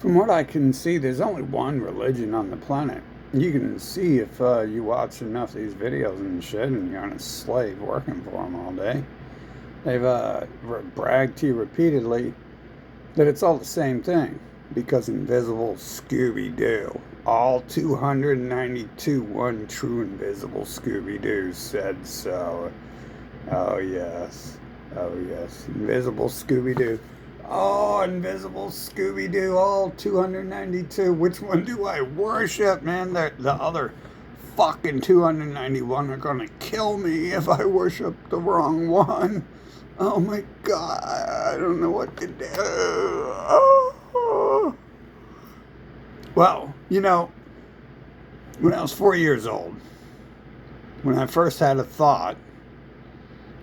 From what I can see, there's only one religion on the planet. You can see if you watch enough of these videos and shit, and you're on a slave working for them all day. They've bragged to you repeatedly that it's all the same thing because invisible Scooby Doo. All 292 one true invisible Scooby Doo said so. Oh, yes. Oh, yes. Invisible Scooby Doo. Oh, invisible Scooby Doo. All 292. Which one do I worship, man? The other fucking 291 are gonna kill me if I worship the wrong one. Oh my god. I don't know what to do. Oh. Well, when I was 4 years old, when I first had a thought,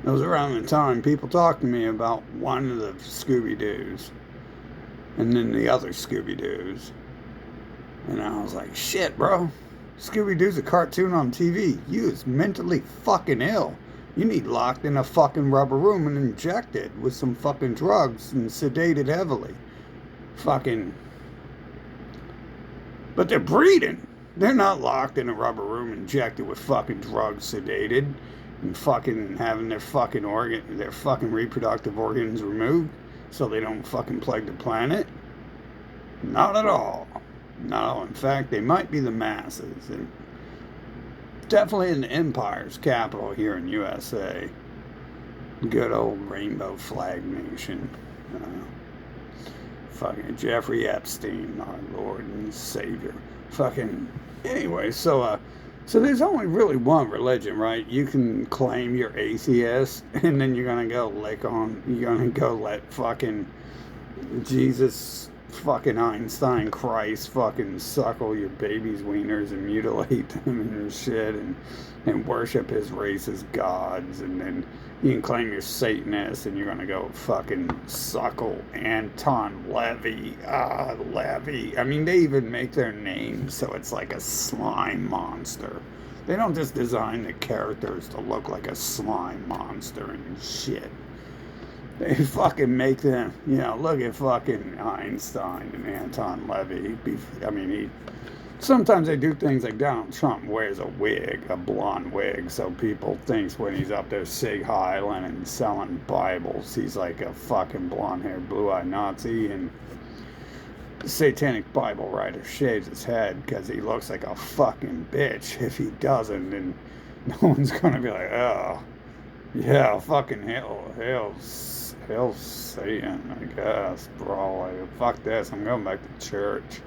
it was around the time people talked to me about one of the Scooby Doos and then the other Scooby Doos. And I was like, shit, bro. Scooby Doo's a cartoon on TV. You is mentally fucking ill. You need locked in a fucking rubber room and injected with some fucking drugs and sedated heavily. Fucking. But they're breeding. They're not locked in a rubber room injected with fucking drugs, sedated, and fucking having their fucking reproductive organs removed so they don't fucking plague the planet. Not at all. No, in fact, they might be the masses. And definitely in the empire's capital here in USA. Good old rainbow flag nation. Fucking Jeffrey Epstein, our Lord and Savior. Fucking anyway, so there's only really one religion, right? You can claim you're atheist, and then you're gonna go let fucking Jesus, fucking Einstein, Christ, fucking suckle your baby's wieners and mutilate them and shit, and worship his race as gods, and then you can claim you're Satanist, and you're gonna go fucking suckle Anton Levy. Levy. I mean, they even make their name so it's like a slime monster. They don't just design the characters to look like a slime monster and shit. They fucking make them, look at fucking Einstein and Anton Levy. Sometimes they do things like Donald Trump wears a wig, a blonde wig, so people think when he's up there Sig Heiling and selling Bibles, he's like a fucking blonde-haired, blue-eyed Nazi, and the Satanic Bible writer shaves his head because he looks like a fucking bitch. If he doesn't, then no one's gonna be like, oh, yeah, fucking hell, Satan, I guess, bro. Like, fuck this, I'm going back to church.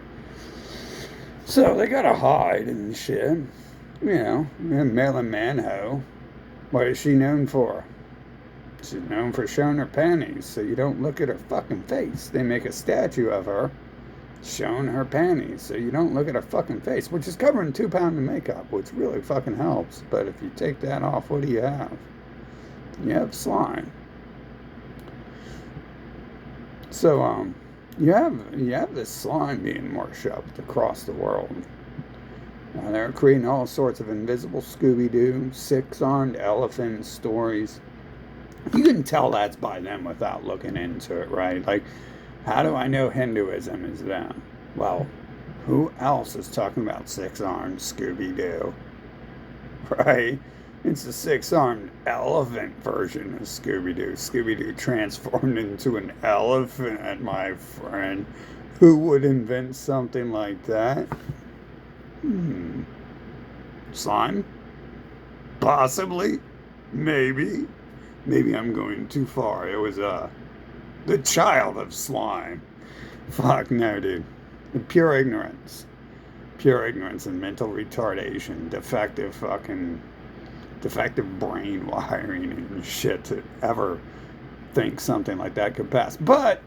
So they gotta hide and shit. Marilyn Manho. What is she known for? She's known for showing her panties, so you don't look at her fucking face. They make a statue of her showing her panties, so you don't look at her fucking face, which is covered in 2 pounds of makeup, which really fucking helps. But if you take that off, what do you have? You have slime. So, you have this slime being worshipped across the world. They're creating all sorts of invisible Scooby-Doo, 6-armed elephant stories. You can tell that's by them without looking into it, right? Like, how do I know Hinduism is them? Well, who else is talking about 6-armed Scooby-Doo? Right? It's the 6-armed elephant version of Scooby-Doo. Scooby-Doo transformed into an elephant, my friend. Who would invent something like that? Slime? Possibly. Maybe. Maybe I'm going too far. It was, the child of slime. Fuck no, dude. Pure ignorance. Pure ignorance and mental retardation. Defective brain wiring and shit to ever think something like that could pass. But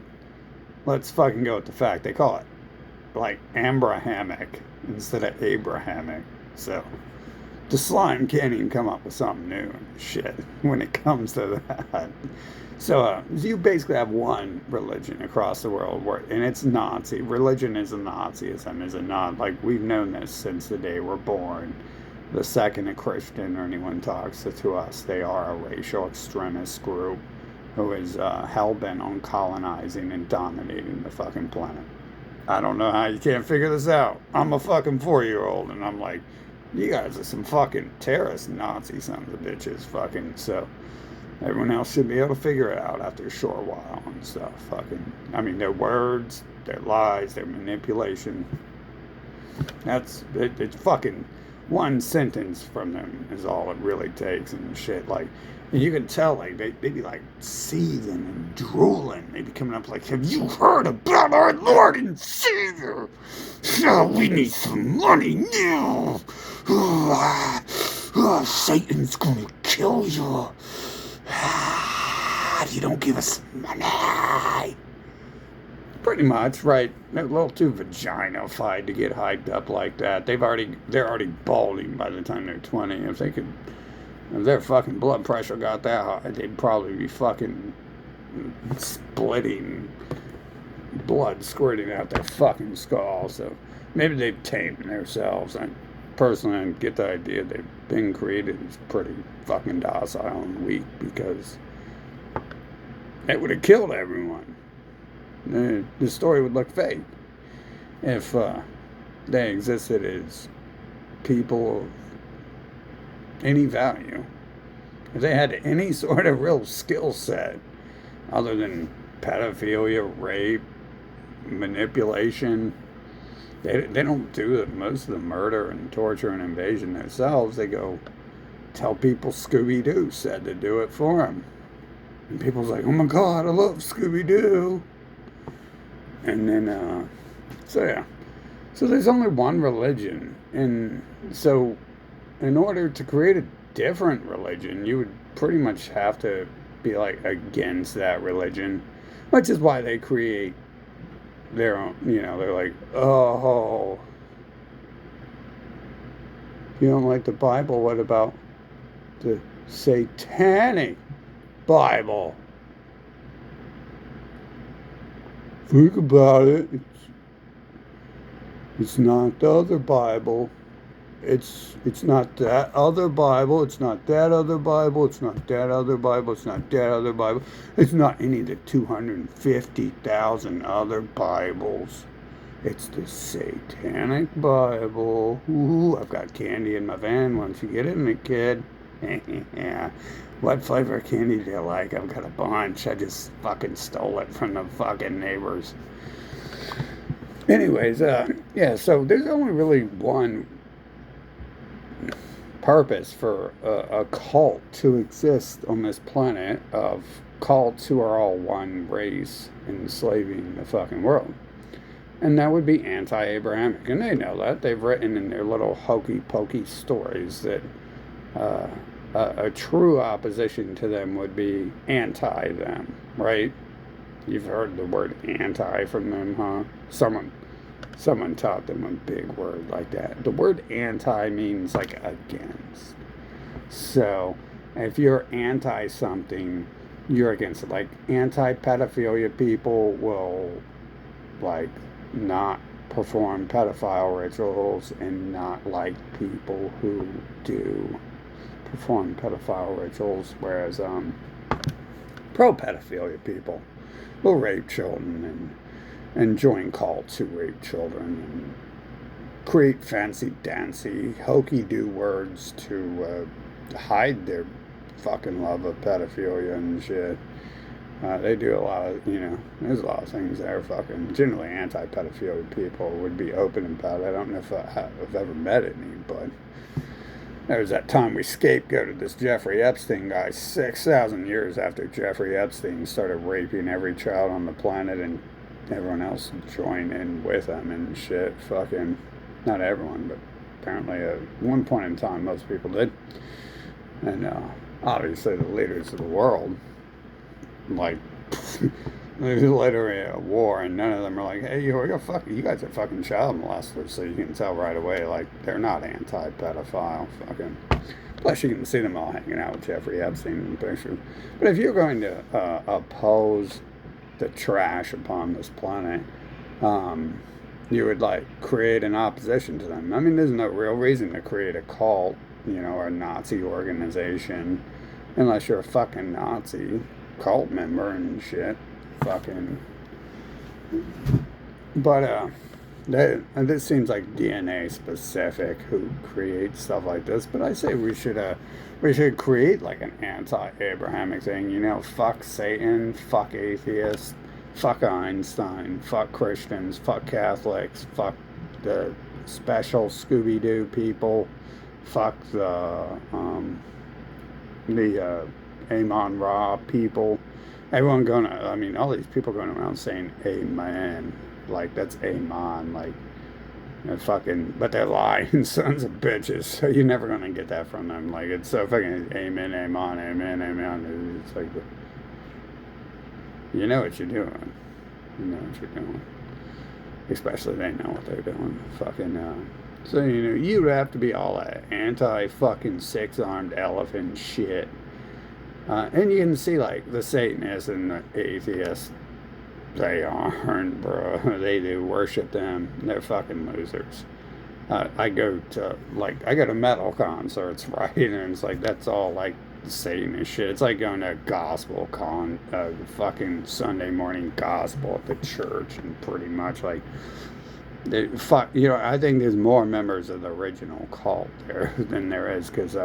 let's fucking go with the fact. They call it like Abrahamic instead of Abrahamic. So the slime can't even come up with something new and shit when it comes to that. So you basically have one religion across the world, and it's Nazi. Religion is a Nazism, is it not? Like, we've known this since the day we're born. The second a Christian or anyone talks to us, they are a racial extremist group who is hell-bent on colonizing and dominating the fucking planet. I don't know how you can't figure this out. I'm a fucking 4-year-old, and I'm like, you guys are some fucking terrorist Nazi sons of bitches, fucking. So everyone else should be able to figure it out after a short while and stuff. Fucking, I mean, their words, their lies, their manipulation. It's fucking one sentence from them is all it really takes and shit. Like, and you can tell, like, they be like seething and drooling. They be coming up like, have you heard about our Lord and Savior? Oh, we need some money now. Satan's gonna kill you if you don't give us money. Pretty much, right? They're a little too vagina-fied to get hyped up like that. They're already balding by the time they're 20. If their fucking blood pressure got that high, they'd probably be fucking splitting, blood squirting out their fucking skull. So maybe they've tamed themselves. Personally, I get the idea they've been created as pretty fucking docile and weak, because it would have killed everyone. The story would look fake if they existed as people of any value. If they had any sort of real skill set other than pedophilia, rape, manipulation. They don't do most of the murder and torture and invasion themselves. They go tell people Scooby-Doo said to do it for them. And people's like, oh my God, I love Scooby-Doo. And then, so yeah. So there's only one religion. And so in order to create a different religion, you would pretty much have to be like against that religion, which is why they create their own, they're like, oh, you don't like the Bible, what about the satanic Bible? Think about it. It's not the other Bible. It's not that other Bible. It's not that other Bible. It's not that other Bible. It's not that other Bible. It's not any of the 250,000 other Bibles. It's the Satanic Bible. Ooh, I've got candy in my van. Once you get in it, kid. Yeah. What flavor of candy do you like? I've got a bunch. I just fucking stole it from the fucking neighbors. Anyways, yeah, so there's only really one purpose for a cult to exist on this planet, of cults who are all one race enslaving the fucking world. And that would be anti-Abrahamic. And they know that. They've written in their little hokey-pokey stories that a true opposition to them would be anti-them, right? You've heard the word anti from them, huh? Someone taught them a big word like that. The word anti means like against. So if you're anti something, you're against it. Like anti-pedophilia people will like not perform pedophile rituals and not like people who do perform pedophile rituals, whereas pro-pedophilia people will rape children and join cults who rape children and create fancy-dancy, hokey-do words to hide their fucking love of pedophilia and shit. They do a lot of, there's a lot of things that are fucking, generally anti-pedophilia people would be open about it. I don't know if I've ever met any, but there was that time we scapegoated this Jeffrey Epstein guy 6,000 years after Jeffrey Epstein started raping every child on the planet, and everyone else joined in with him and shit. Fucking, not everyone, but apparently at one point in time most people did. And obviously the leaders of the world, like, there's literally a war, and none of them are like, hey, you guys are fucking child molesters, so you can tell right away, like, they're not anti-pedophile, fucking. Plus, you can see them all hanging out with Jeffrey Epstein in pictures. But if you're going to oppose the trash upon this planet, you would, like, create an opposition to them. I mean, there's no real reason to create a cult, or a Nazi organization, unless you're a fucking Nazi cult member and shit. Fucking, But and this seems like DNA specific who creates stuff like this. But I say we should create like an anti-Abrahamic thing. You know, fuck Satan, fuck atheists, fuck Einstein, fuck Christians, fuck Catholics, fuck the special Scooby Doo people, fuck the Amon Ra people. Everyone going, I mean, all these people going around saying amen. Like, that's Amon. Like, fucking, but they're lying sons of bitches. So you're never going to get that from them. Like, it's so fucking amen, amen, amen, amen. It's like, you know what you're doing. You know what you're doing. Especially they know what they're doing. Fucking, so, you know, you'd have to be all that anti-fucking six-armed elephant shit. And you can see, like, the Satanists and the atheists, they aren't, bro. They do worship them. They're fucking losers. I go to metal concerts, right? And it's like, that's all, like, Satanist shit. It's like going to a gospel fucking Sunday morning gospel at the church, and pretty much, like, you know, I think there's more members of the original cult there than there is, because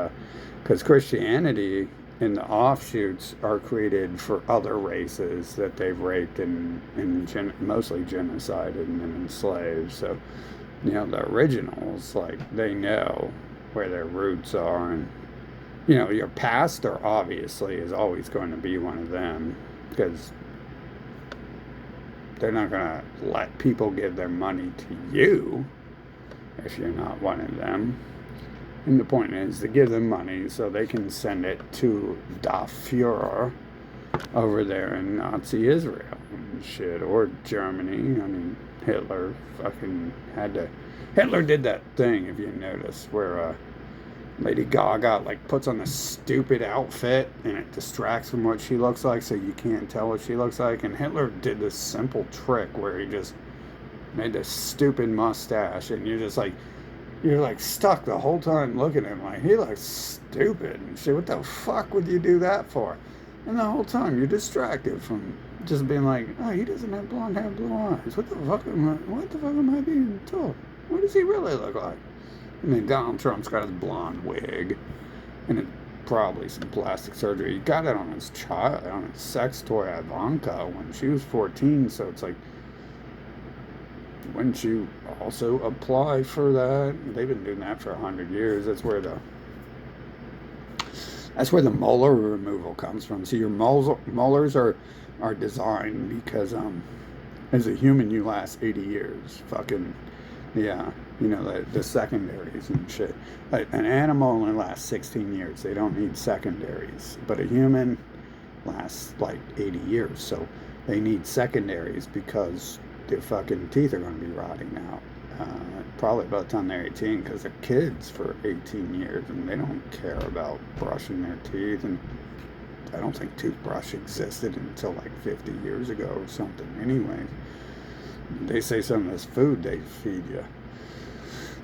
Christianity and the offshoots are created for other races that they've raped and mostly genocided and enslaved. So, you know, the originals, like, they know where their roots are. And, you know, your pastor obviously is always going to be one of them, because they're not going to let people give their money to you if you're not one of them. And the point is to give them money so they can send it to the Fuhrer over there in Nazi Israel and shit, or Germany. I mean, Hitler did that thing, if you notice, where Lady Gaga, like, puts on this stupid outfit and it distracts from what she looks like, so you can't tell what she looks like. And Hitler did this simple trick where he just made this stupid mustache, and you're like stuck the whole time looking at him like, he looks stupid and shit. What the fuck would you do that for? And the whole time you're distracted from just being like, oh, he doesn't have blonde hair, blue eyes. What the fuck am I being told? What does he really look like? And then Donald Trump's got his blonde wig, and probably some plastic surgery. He got it on his sex toy Ivanka when she was 14. So it's like, wouldn't you also apply for that? They've been doing that for 100 years. That's where the molar removal comes from. So your molars are designed because as a human you last 80 years. Fucking, yeah, you know, the secondaries and shit. Like, an animal only lasts 16 years. They don't need secondaries. But a human lasts like 80 years. So they need secondaries because their fucking teeth are going to be rotting out. Probably by the time they're 18, because they're kids for 18 years and they don't care about brushing their teeth. And I don't think toothbrush existed until like 50 years ago or something. Anyways, they say some of this food they feed you,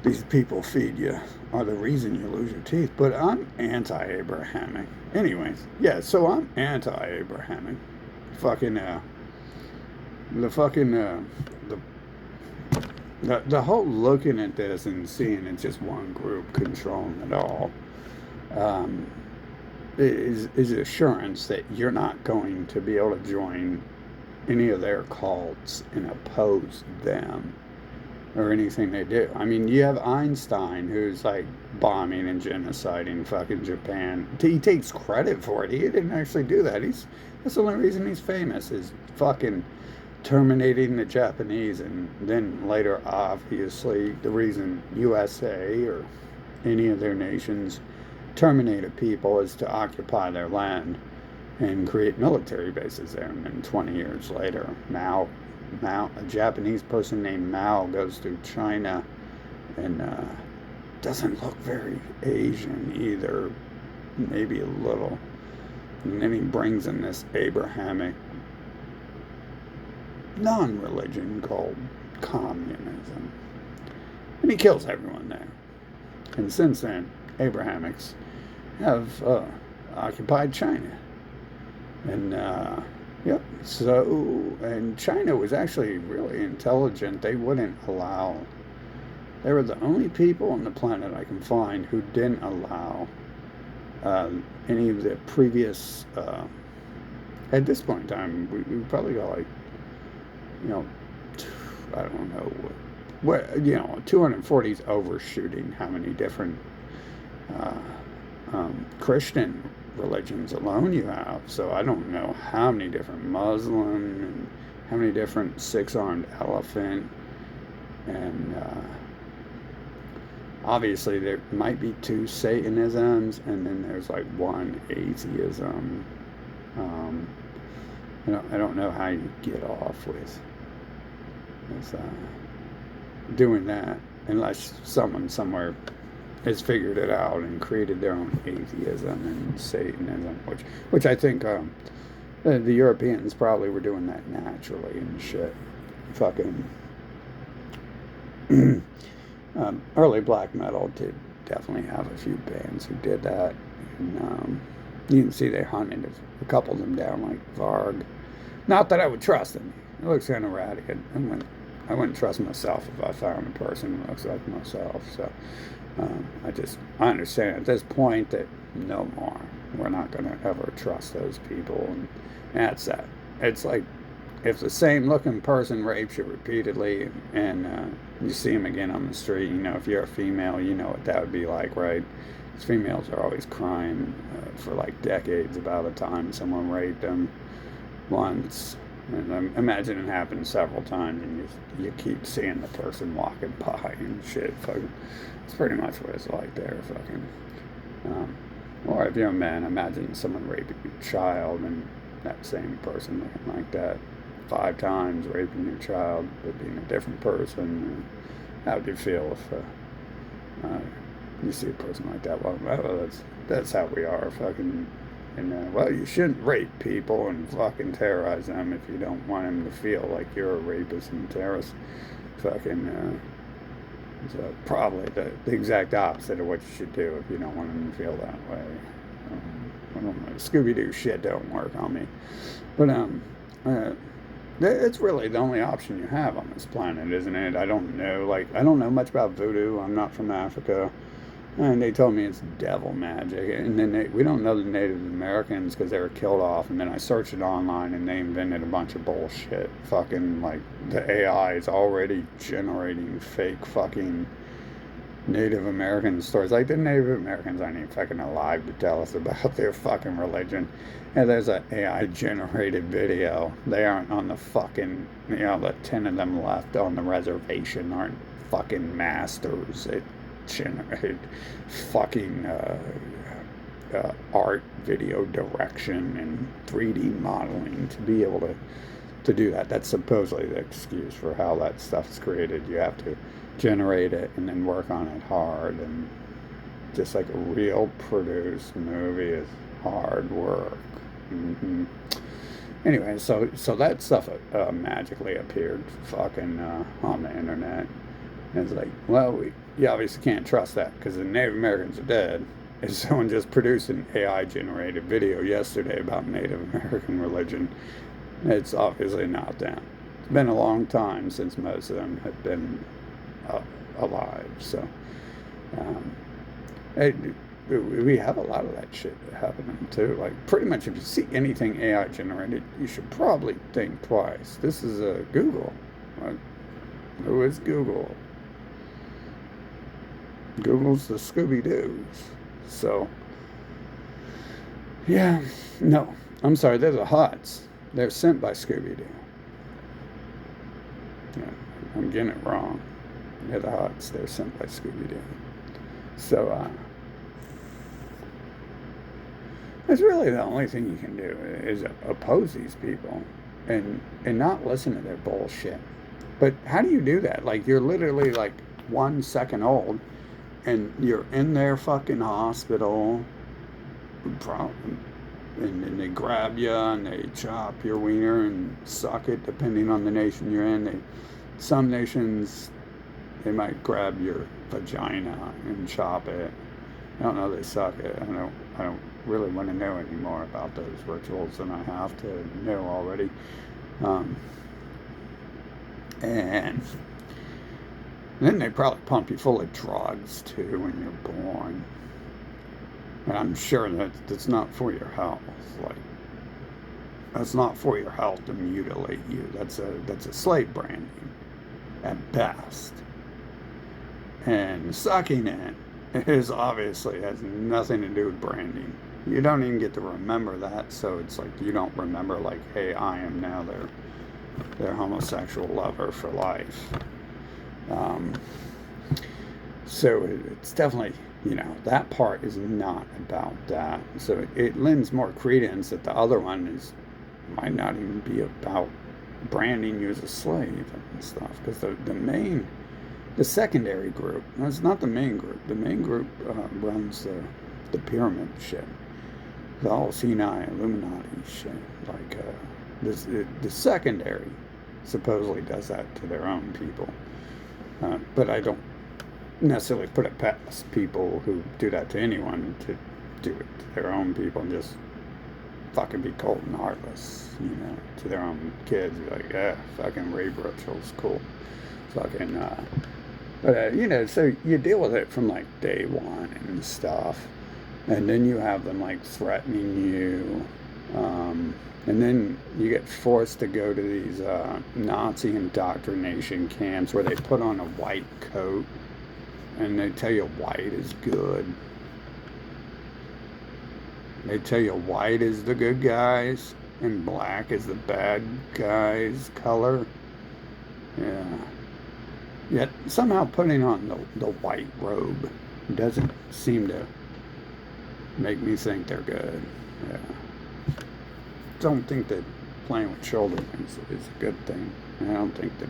these people feed you, are the reason you lose your teeth. But I'm anti-Abrahamic. Anyways, yeah, so I'm anti-Abrahamic. The whole looking at this and seeing it's just one group controlling it all is assurance that you're not going to be able to join any of their cults and oppose them or anything they do. I mean, you have Einstein, who's like bombing and genociding fucking Japan. He takes credit for it. He didn't actually do that. That's the only reason he's famous, is fucking terminating the Japanese. And then later, obviously, the reason USA or any of their nations terminate a people is to occupy their land and create military bases there. And then 20 years later, Mao, a Japanese person named Mao, goes through China and doesn't look very Asian either, maybe a little. And then he brings in this Abrahamic non-religion called communism. And he kills everyone there. And since then, Abrahamics have occupied China. And Yep. So, and China was actually really intelligent. They wouldn't allow, they were the only people on the planet I can find who didn't allow uh, any of the previous, at this point in time, we probably got like, you know, I don't know what 240 is overshooting how many different uh, Christian religions alone you have. So I don't know how many different Muslim and how many different six-armed elephant, and obviously there might be two Satanisms, and then there's like one atheism. Um, I don't know how you get off with doing that unless someone somewhere has figured it out and created their own atheism and Satanism, which I think the Europeans probably were doing that naturally and shit. Fucking early black metal did definitely have a few bands who did that. And, you can see they hunted a couple of them down, like Varg. Not that I would trust him. It looks kind of radical. I wouldn't trust myself if I found a person who looks like myself. So I understand at this point that no more. We're not going to ever trust those people. And that's that. It's like if the same looking person rapes you repeatedly and you see him again on the street, if you're a female, you know what that would be like, right? Because females are always crying for like decades about a time someone raped them once. And I imagine it happened several times, and you keep seeing the person walking by and shit. Fucking, it's pretty much what it's like there. Fucking, or if you're a man, imagine someone raping your child, and that same person looking like that 5 times, raping your child, but being a different person. How would you feel if you see a person like that? Well, that's how we are. Fucking. And, well, you shouldn't rape people and fucking terrorize them if you don't want them to feel like you're a rapist and terrorist. Fucking, so probably the exact opposite of what you should do if you don't want them to feel that way. I don't know, Scooby-Doo shit don't work on me. But, it's really the only option you have on this planet, isn't it? I don't know much about voodoo. I'm not from Africa. And they told me it's devil magic. And then we don't know the Native Americans because they were killed off. And then I searched it online and they invented a bunch of bullshit. Fucking, like, the AI is already generating fake fucking Native American stories. Like, the Native Americans aren't even fucking alive to tell us about their fucking religion. And there's an AI generated video. They aren't on the fucking, the 10 of them left on the reservation aren't fucking masters. It generate fucking art, video direction, and 3D modeling to be able to do that. That's supposedly the excuse for how that stuff's created. You have to generate it and then work on it hard, and just like a real produced movie is hard work. Mm-hmm. Anyway, so that stuff magically appeared fucking on the internet. And it's like, well, you obviously can't trust that because the Native Americans are dead. And someone just produced an AI-generated video yesterday about Native American religion. It's obviously not them. It's been a long time since most of them have been alive. So we have a lot of that shit happening too. Like, pretty much if you see anything AI-generated, you should probably think twice. This is Google. Who is Google? Google's the Scooby-Doos. So, yeah, no, I'm sorry, they're the Huts. They're sent by Scooby-Doo. Yeah, I'm getting it wrong. They're the Huts. They're sent by Scooby-Doo. So, that's really the only thing you can do is oppose these people and not listen to their bullshit. But how do you do that? Like, you're literally like 1 second old, and you're in their fucking hospital, and then they grab you and they chop your wiener and suck it, depending on the nation you're in. Some nations, they might grab your vagina and chop it. I don't know, they suck it. I don't really want to know any more about those rituals than I have to know already. Um, and then they probably pump you full of drugs too when you're born. And I'm sure that that's not for your health. Like, that's not for your health to mutilate you. That's a slave branding at best. And sucking it is obviously has nothing to do with branding. You don't even get to remember that, so it's like you don't remember like, hey, I am now their homosexual lover for life. Um, so it's definitely, that part is not about that. So it lends more credence that the other one might not even be about branding you as a slave and stuff. Because the secondary group, that's not the main group. The main group runs the pyramid shit, the all Sinai Illuminati shit. Like the secondary supposedly does that to their own people. But I don't necessarily put it past people who do that to anyone to do it to their own people and just fucking be cold and heartless, to their own kids. Be like, yeah, fucking rape rituals, cool. Fucking, but so you deal with it from like day one and stuff. And then you have them like threatening you. And then you get forced to go to these Nazi indoctrination camps where they put on a white coat and they tell you white is good. They tell you white is the good guys and black is the bad guys' color. Yeah. Yet somehow putting on the white robe doesn't seem to make me think they're good. Yeah. Don't think that playing with children is a good thing. I don't think that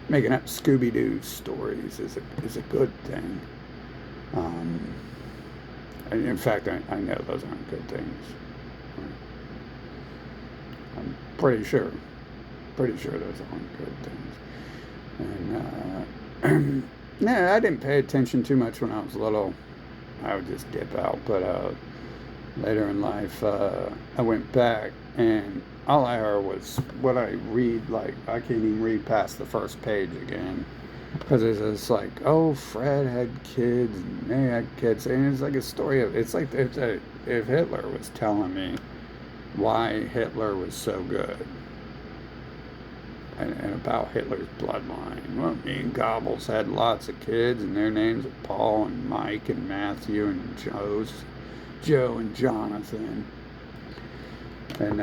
making up Scooby-Doo stories is a good thing. In fact, I know those aren't good things. I'm pretty sure those aren't good things. And yeah, I didn't pay attention too much when I was little. I would just dip out, but later in life, I went back, and all I heard was what I read. Like, I can't even read past the first page again, because it's just like, oh, Fred had kids, and they had kids, and it's like a story of, it's like if Hitler was telling me why Hitler was so good, and about Hitler's bloodline. Well, me and Goebbels had lots of kids, and their names are Paul and Mike and Matthew and Joe and Jonathan. And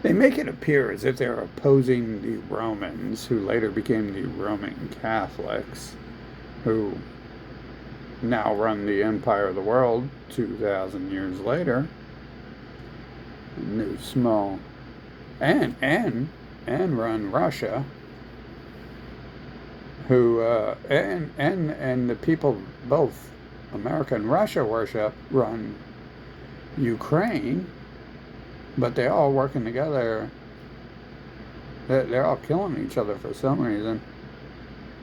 they make it appear as if they're opposing the Romans, who later became the Roman Catholics, who now run the empire of the world 2,000 years later. New small and run Russia, who and the people both America and Russia worship run Ukraine, but they're all working together. They're all killing each other for some reason.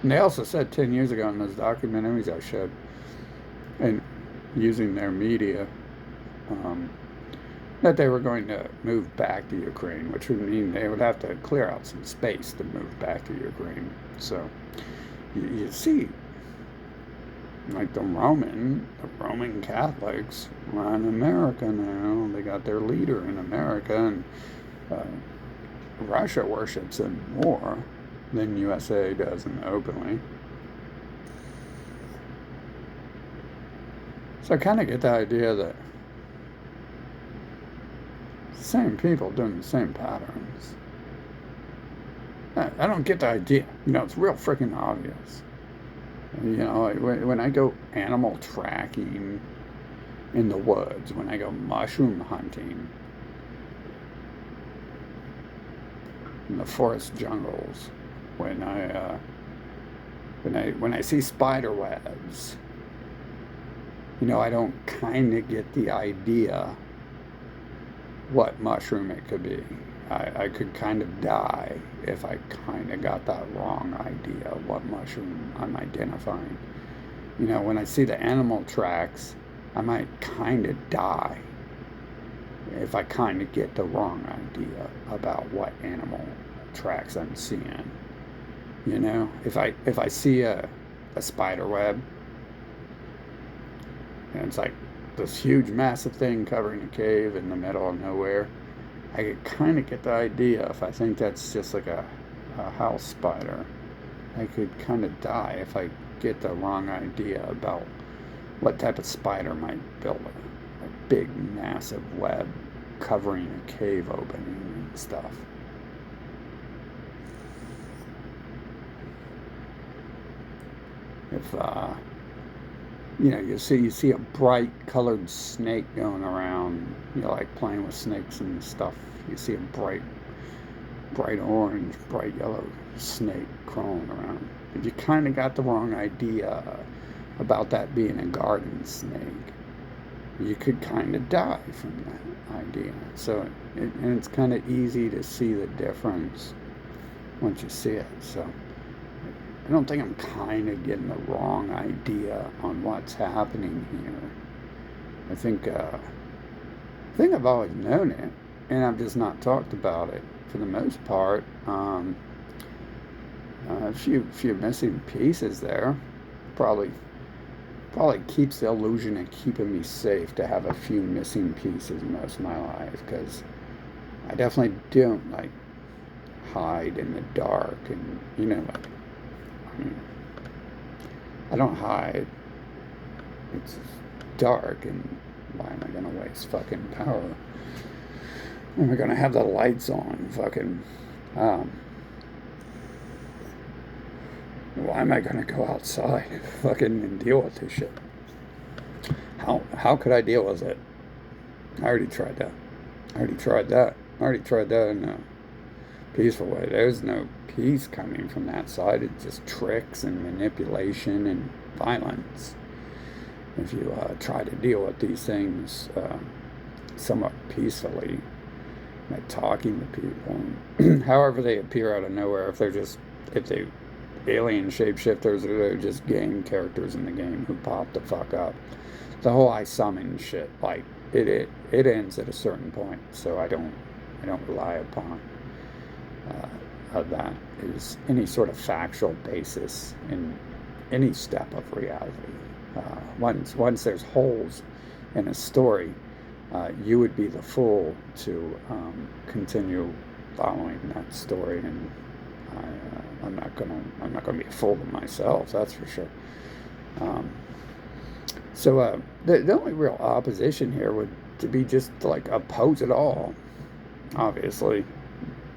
And they also said 10 years ago in those documentaries I showed, and using their media, that they were going to move back to Ukraine, which would mean they would have to clear out some space to move back to Ukraine. So you see, like the Roman Catholics run America now. They got their leader in America, and Russia worships him more than USA doesn't openly. So I kind of get the idea that same people doing the same patterns. I don't get the idea. It's real freaking obvious. When I go animal tracking in the woods, when I go mushroom hunting in the forest jungles, when I see spider webs, I don't kind of get the idea what mushroom it could be. I could kind of die if I kind of got that wrong idea of what mushroom I'm identifying. when I see the animal tracks, I might kind of die if I kind of get the wrong idea about what animal tracks I'm seeing. If I see a spider web, and it's like this huge massive thing covering a cave in the middle of nowhere, I could kind of get the idea. If I think that's just like a house spider, I could kind of die if I get the wrong idea about what type of spider might build a big massive web covering a cave opening and stuff. If you see a bright colored snake going around, like playing with snakes and stuff. You see a bright orange, bright yellow snake crawling around. If you kind of got the wrong idea about that being a garden snake, you could kind of die from that idea. So, and it's kind of easy to see the difference once you see it. So, I don't think I'm kind of getting the wrong idea on what's happening here. I think I've always known it, and I've just not talked about it for the most part. A few missing pieces there. Probably keeps the illusion of keeping me safe to have a few missing pieces most of my life, because I definitely don't like hide in the dark, and I don't hide. It's dark, and why am I gonna waste fucking power? Why am I gonna have the lights on? Fucking why am I gonna go outside fucking and deal with this shit? How could I deal with it? I already tried that. I already tried that in a peaceful way. There's no peace coming from that side. It's just tricks and manipulation and violence. If you try to deal with these things somewhat peacefully by talking to people, however they appear out of nowhere, if they alien shapeshifters, or they're just game characters in the game who pop the fuck up. The whole I summon shit, like it ends at a certain point, so I don't rely upon that is any sort of factual basis in any step of reality. Once there's holes in a story, you would be the fool to continue following that story, and I'm not gonna be a fool to myself. That's for sure. So the only real opposition here would to be just to like oppose it all. Obviously,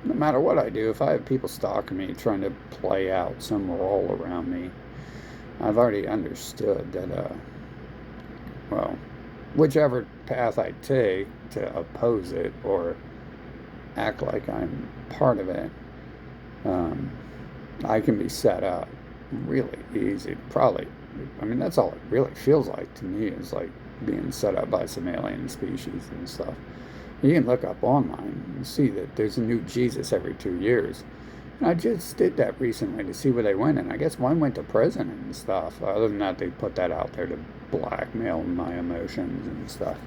no matter what I do, if I have people stalking me, trying to play out some role around me, I've already understood that, whichever path I take to oppose it or act like I'm part of it, I can be set up really easy. Probably, that's all it really feels like to me, is like being set up by some alien species and stuff. You can look up online and see that there's a new Jesus every 2 years. And I just did that recently to see where they went, and I guess one went to prison and stuff. Other than that, they put that out there to blackmail my emotions and stuff.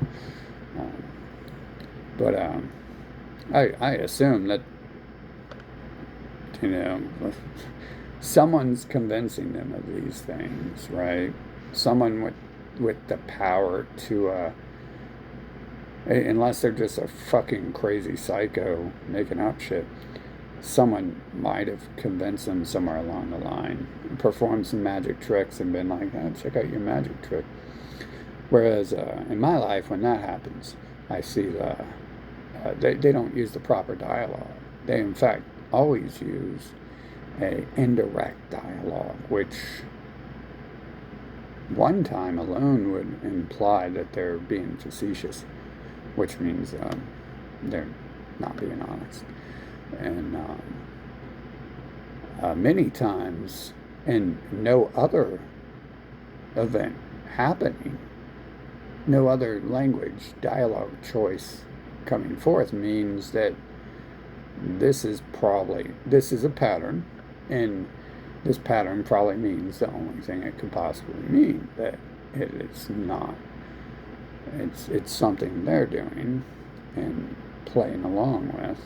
But I assume that, someone's convincing them of these things, right? Someone with the power to, unless they're just a fucking crazy psycho making up shit, someone might have convinced them somewhere along the line, performed some magic tricks and been like, check out your magic trick. Whereas in my life, when that happens, I see they don't use the proper dialogue. They, in fact, always use a indirect dialogue, which one time alone would imply that they're being facetious, which means they're not being honest. And many times, and no other event happening, no other language, dialogue choice coming forth, means that this is a pattern, and This pattern probably means the only thing it could possibly mean, that it's not. It's something they're doing and playing along with,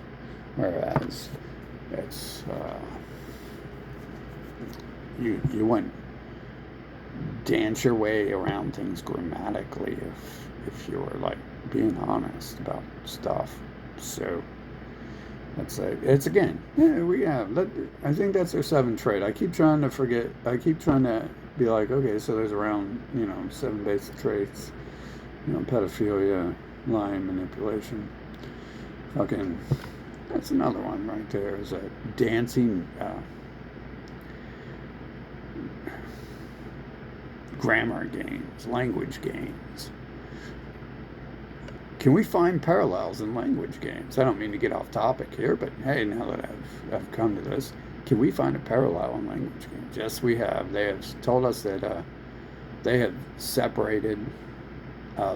whereas it's you wouldn't dance your way around things grammatically if you were like being honest about stuff. So it's again, yeah, we have. I think that's our seventh trait. I keep trying to forget. I keep trying to be like, okay, so there's around 7 basic traits. Pedophilia, lying, manipulation. Fucking, that's another one right there. Is a dancing, grammar games, language games. Can we find parallels in language games? I don't mean to get off topic here, but hey, now that I've come to this, can we find a parallel in language games? Yes, we have. They have told us that they have separated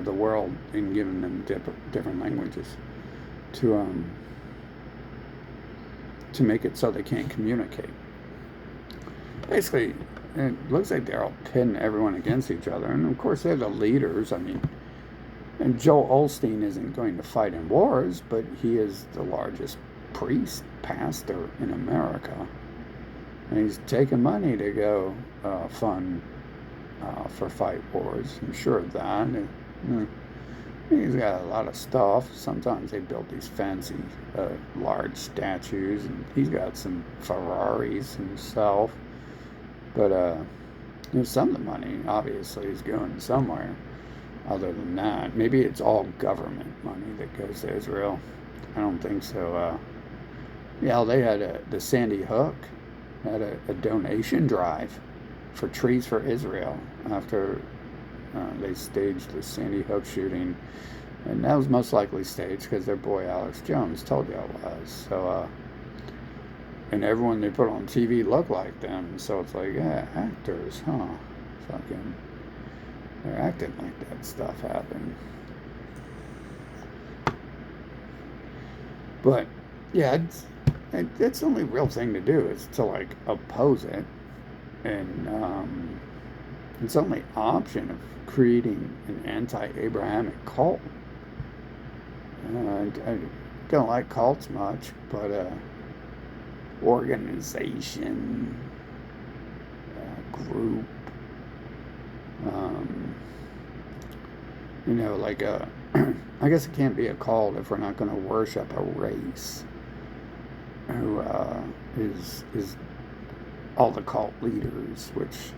the world and given them different languages to make it so they can't communicate. Basically, it looks like they're all pitting everyone against each other, and of course they're the leaders. I mean, and Joel Osteen isn't going to fight in wars, but he is the largest pastor in America. And he's taking money to go fund for fight wars. I'm sure of that. He's got a lot of stuff. Sometimes they build these fancy, large statues, and he's got some Ferraris himself. But some of the money obviously is going somewhere. Other than that, maybe it's all government money that goes to Israel. I don't think so. They had the Sandy Hook had a donation drive for trees for Israel after they staged the Sandy Hook shooting, and that was most likely staged because their boy Alex Jones told you it was. So, and everyone they put on TV looked like them. So it's like, yeah, actors, huh? Fucking. They're acting like that stuff happened. But, yeah, it's the only real thing to do is to, like, oppose it. And it's the only option of creating an anti-Abrahamic cult. I don't like cults much, but organization, group, like I guess it can't be a cult if we're not going to worship a race who is all the cult leaders, which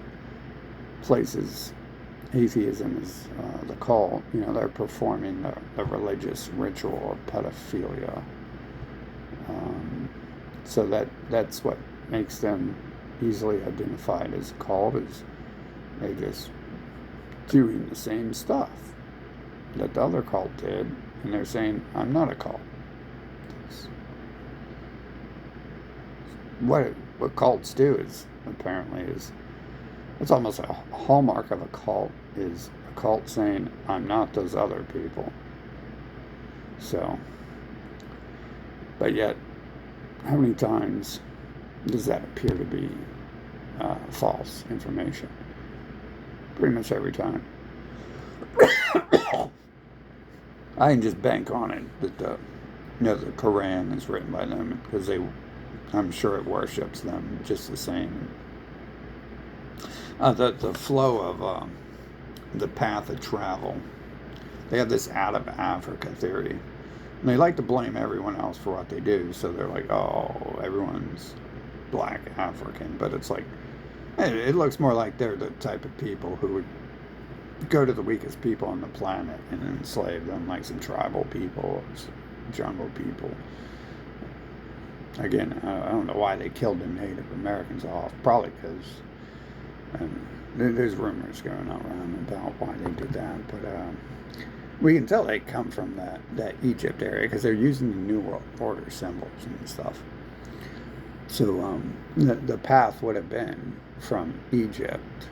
places atheism as the cult. They're performing the religious ritual of pedophilia. So that's what makes them easily identified as a cult, is they just doing the same stuff that the other cult did, and they're saying, I'm not a cult. What cults do is it's almost a hallmark of a cult, is a cult saying, I'm not those other people. So, but yet, how many times does that appear to be false information? Pretty much every time. I can just bank on it that the Quran is written by them, because I'm sure it worships them just the same. The flow of the path of travel. They have this out of Africa theory. And they like to blame everyone else for what they do. So they're like, oh, everyone's black African. But it's like, it looks more like they're the type of people who would go to the weakest people on the planet and enslave them, like some tribal people or some jungle people. Again, I don't know why they killed the Native Americans off. Probably because there's rumors going around about why they did that. But we can tell they come from that Egypt area, because they're using the New World Order symbols and stuff. So the path would have been from Egypt.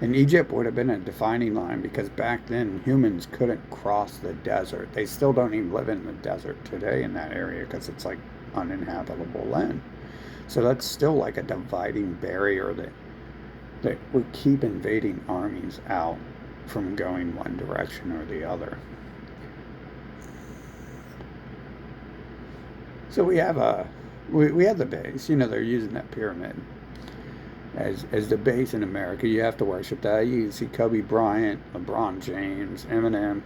And Egypt would have been a defining line, because back then humans couldn't cross the desert. They still don't even live in the desert today in that area, because it's like uninhabitable land. So that's still like a dividing barrier that would keep invading armies out from going one direction or the other. So we have the base. They're using that pyramid as the base in America. You have to worship that. You see Kobe Bryant, LeBron James, Eminem.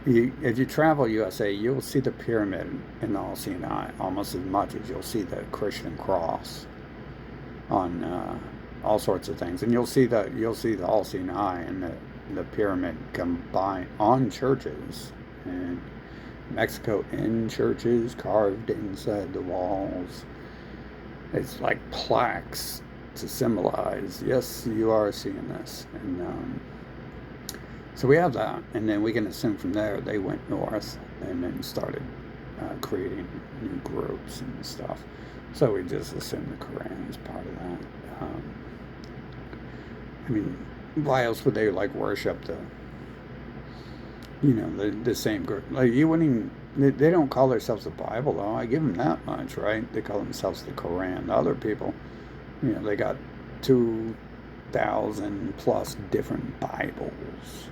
If you travel USA, you'll see the pyramid in the All-Seeing Eye almost as much as you'll see the Christian cross on all sorts of things, and you'll see the All-Seeing Eye and the pyramid combined on churches and Mexico, in churches carved inside the walls. It's like plaques to symbolize, yes, you are seeing this. And so we have that, and then we can assume from there they went north and then started creating new groups and stuff. So we just assume the Quran is part of that. I mean, why else would they worship the same group? Like, you wouldn't even, they don't call themselves the Bible, though. I give them that much, right? They call themselves the Quran. The other people, they got 2,000 plus different Bibles.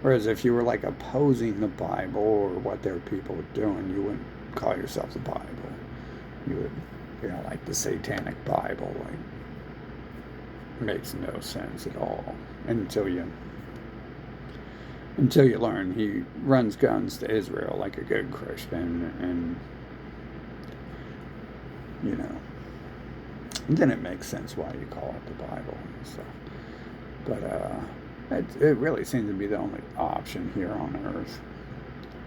Whereas if you were opposing the Bible or what their people were doing, you wouldn't call yourself the Bible. You would, like the Satanic Bible, makes no sense at all until you learn he runs guns to Israel like a good Christian, and then it makes sense why you call it the Bible and stuff. But it really seems to be the only option here on Earth.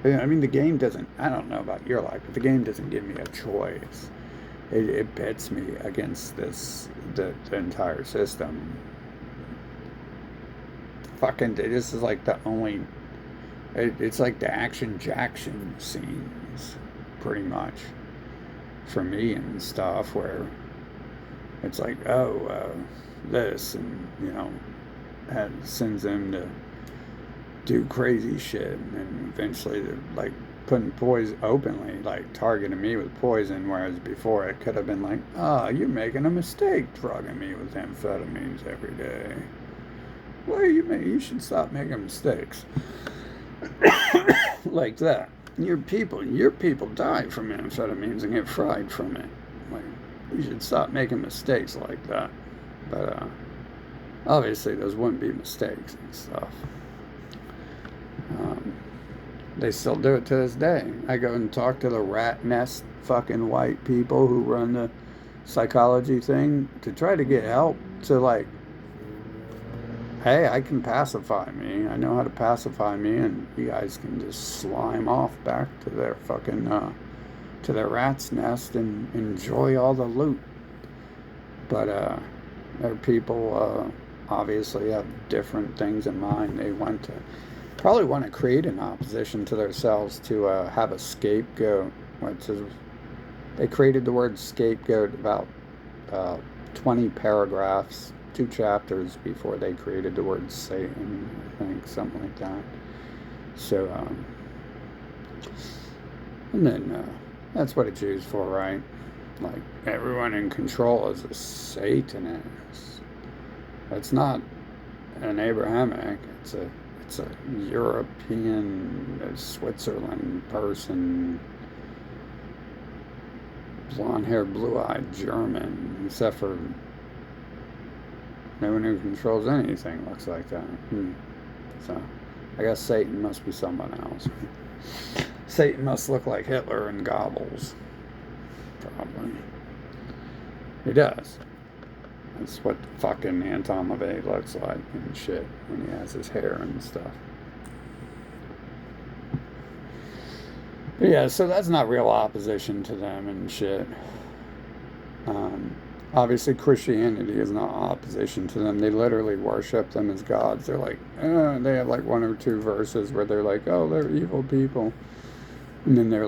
I mean, the game doesn't, I don't know about your life, but the game doesn't give me a choice. It pits me against the entire system. Fucking, this is like the only, it's like the action-jackson scenes, pretty much, for me and stuff, where it's like, this, and, sends them to do crazy shit, and eventually they're, putting poison openly, targeting me with poison, whereas before it could have been like, you're making a mistake drugging me with amphetamines every day. Well, you should stop making mistakes. Like that. Your people die from amphetamines and get fried from it. You should stop making mistakes like that. But obviously those wouldn't be mistakes and stuff. They still do it to this day. I go and talk to the rat nest fucking white people who run the psychology thing to try to get help to hey, I can pacify me. I know how to pacify me, and you guys can just slime off back to their fucking, to their rat's nest and enjoy all the loot. But, their people, obviously have different things in mind. They probably want to create an opposition to themselves to, have a scapegoat, which is, they created the word scapegoat about, 20 paragraphs, 2 chapters before they created the word Satan, I think, something like that. So, and then, that's what it's used for, right? Everyone in control is a Satanist. It's not an Abrahamic, it's a European, Switzerland person, blonde-haired, blue-eyed German, except for no one who controls anything looks like that. So, I guess Satan must be someone else. Satan must look like Hitler and gobbles. Probably. He does. That's what fucking Anton LaVey looks like and shit when he has his hair and stuff. But yeah, so that's not real opposition to them and shit. Obviously, Christianity is not opposition to them. They literally worship them as gods. They're they have 1 or 2 verses where they're they're evil people. And then they're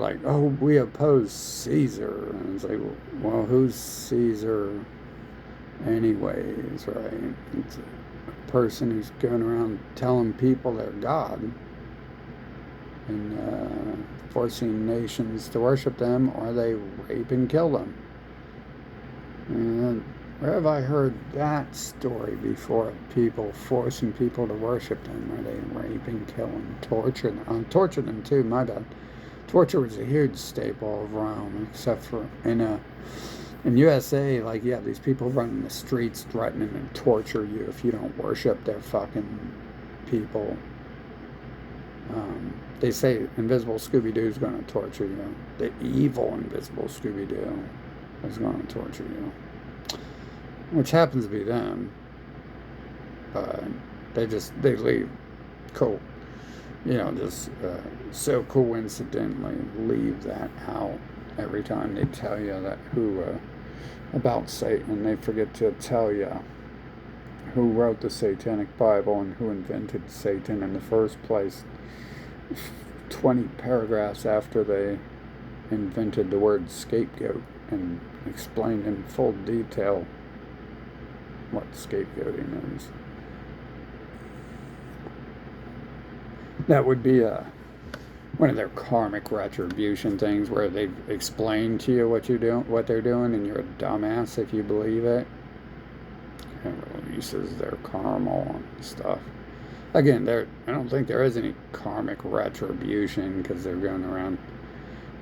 we oppose Caesar. And it's well, who's Caesar anyways, right? It's a person who's going around telling people they're God. and forcing nations to worship them, or they rape and kill them. And where have I heard that story before of people forcing people to worship them, where they rape and kill and torture them too, my bad. Torture was a huge staple of Rome, except for in USA, like, you have these people running the streets threatening to torture you if you don't worship their fucking people. They say Invisible Scooby-Doo's going to torture you. The evil Invisible Scooby-Doo is going to torture you. Which happens to be them. But they leave cool. Just so coincidentally leave that out every time they tell you that about Satan. They forget to tell you who wrote the Satanic Bible and who invented Satan in the first place. 20 paragraphs after they invented the word scapegoat and explained in full detail what scapegoating is. That would be one of their karmic retribution things, where they explain to you what they're doing, and you're a dumbass if you believe it. It releases their karma and stuff. Again, I don't think there is any karmic retribution, because they're going around,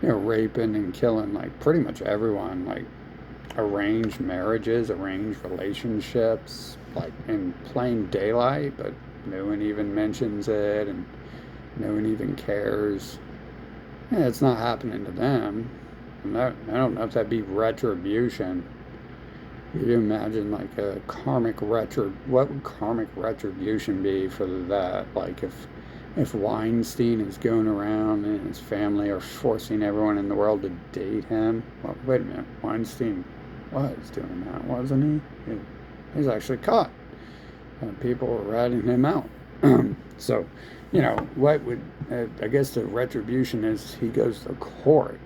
raping and killing like pretty much everyone, like arranged marriages, arranged relationships, like in plain daylight, but no one even mentions it, and no one even cares. Yeah, it's not happening to them. And I don't know if that'd be retribution. You imagine like a what would karmic retribution be for that? Like if Weinstein is going around and his family are forcing everyone in the world to date him. Well, wait a minute, Weinstein was doing that, wasn't he? He's actually caught. And people were ratting him out. So, what would, I guess the retribution is he goes to court.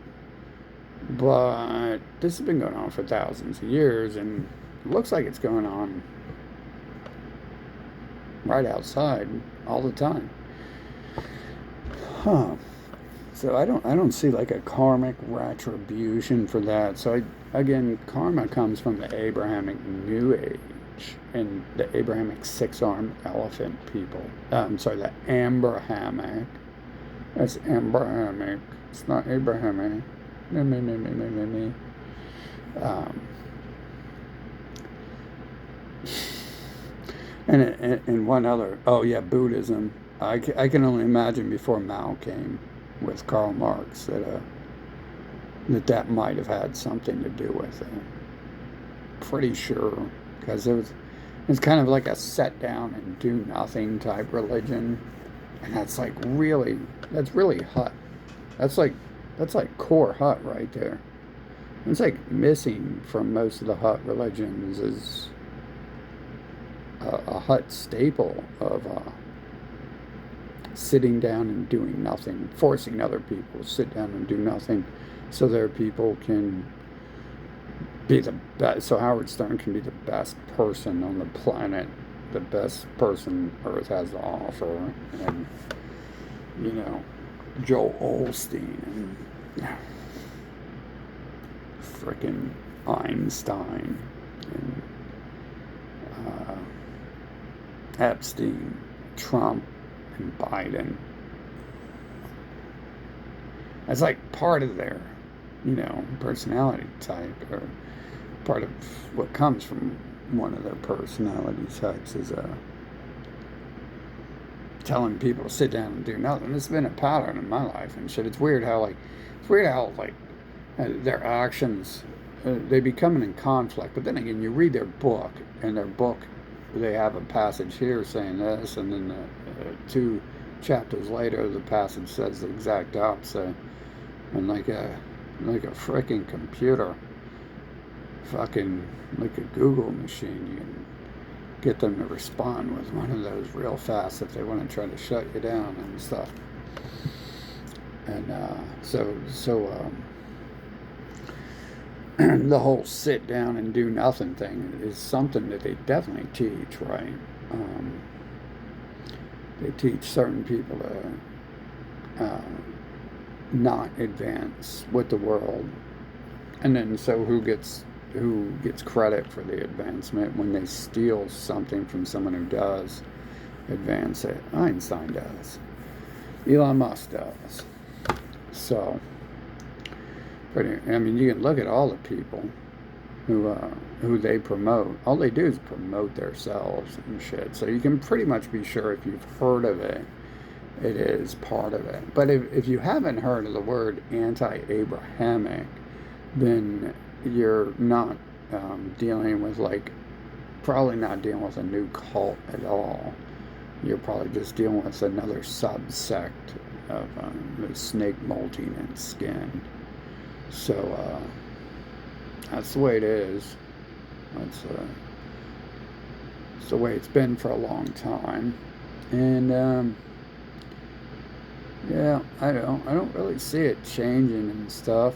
But this has been going on for thousands of years, and it looks like it's going on right outside all the time. So I don't see like a karmic retribution for that. So again, karma comes from the Abrahamic New Age and the Abrahamic six-armed elephant people. The Abrahamic. That's Abrahamic. It's not Abrahamic. And one other. Oh yeah, Buddhism. I can only imagine before Mao came with Karl Marx that might have had something to do with it. Pretty sure, because it's kind of like a set down and do nothing type religion, and that's really Hut. That's like core Hut right there. It's like missing from most of the Hut religions is a Hut staple of sitting down and doing nothing, forcing other people to sit down and do nothing so their people can be the best, so Howard Stern can be the best person on the planet, the best person Earth has to offer, and Joel Osteen and frickin' Einstein and Epstein, Trump, and Biden. That's like part of their, personality type, or part of what comes from one of their personality types is telling people to sit down and do nothing. It's been a pattern in my life and shit. It's weird how their actions, they become in conflict. But then again, you read their book, and their book, they have a passage here saying this, and then 2 chapters later, the passage says the exact opposite. And like a freaking computer, fucking like a Google machine, you can get them to respond with one of those real fast if they want to try to shut you down and stuff. And the whole sit down and do nothing thing is something that they definitely teach, right? They teach certain people to uh, not advance with the world. And then so who gets credit for the advancement when they steal something from someone who does advance it? Einstein does. Elon Musk does. So, I mean, you can look at all the people who they promote. All they do is promote themselves and shit. So you can pretty much be sure if you've heard of it, it is part of it. But if you haven't heard of the word anti-Abrahamic, then you're not dealing with, like, probably not dealing with a new cult at all. You're probably just dealing with another subsect of the snake molting its skin. So that's the way it is. That's the way it's been for a long time. And yeah, I don't really see it changing and stuff.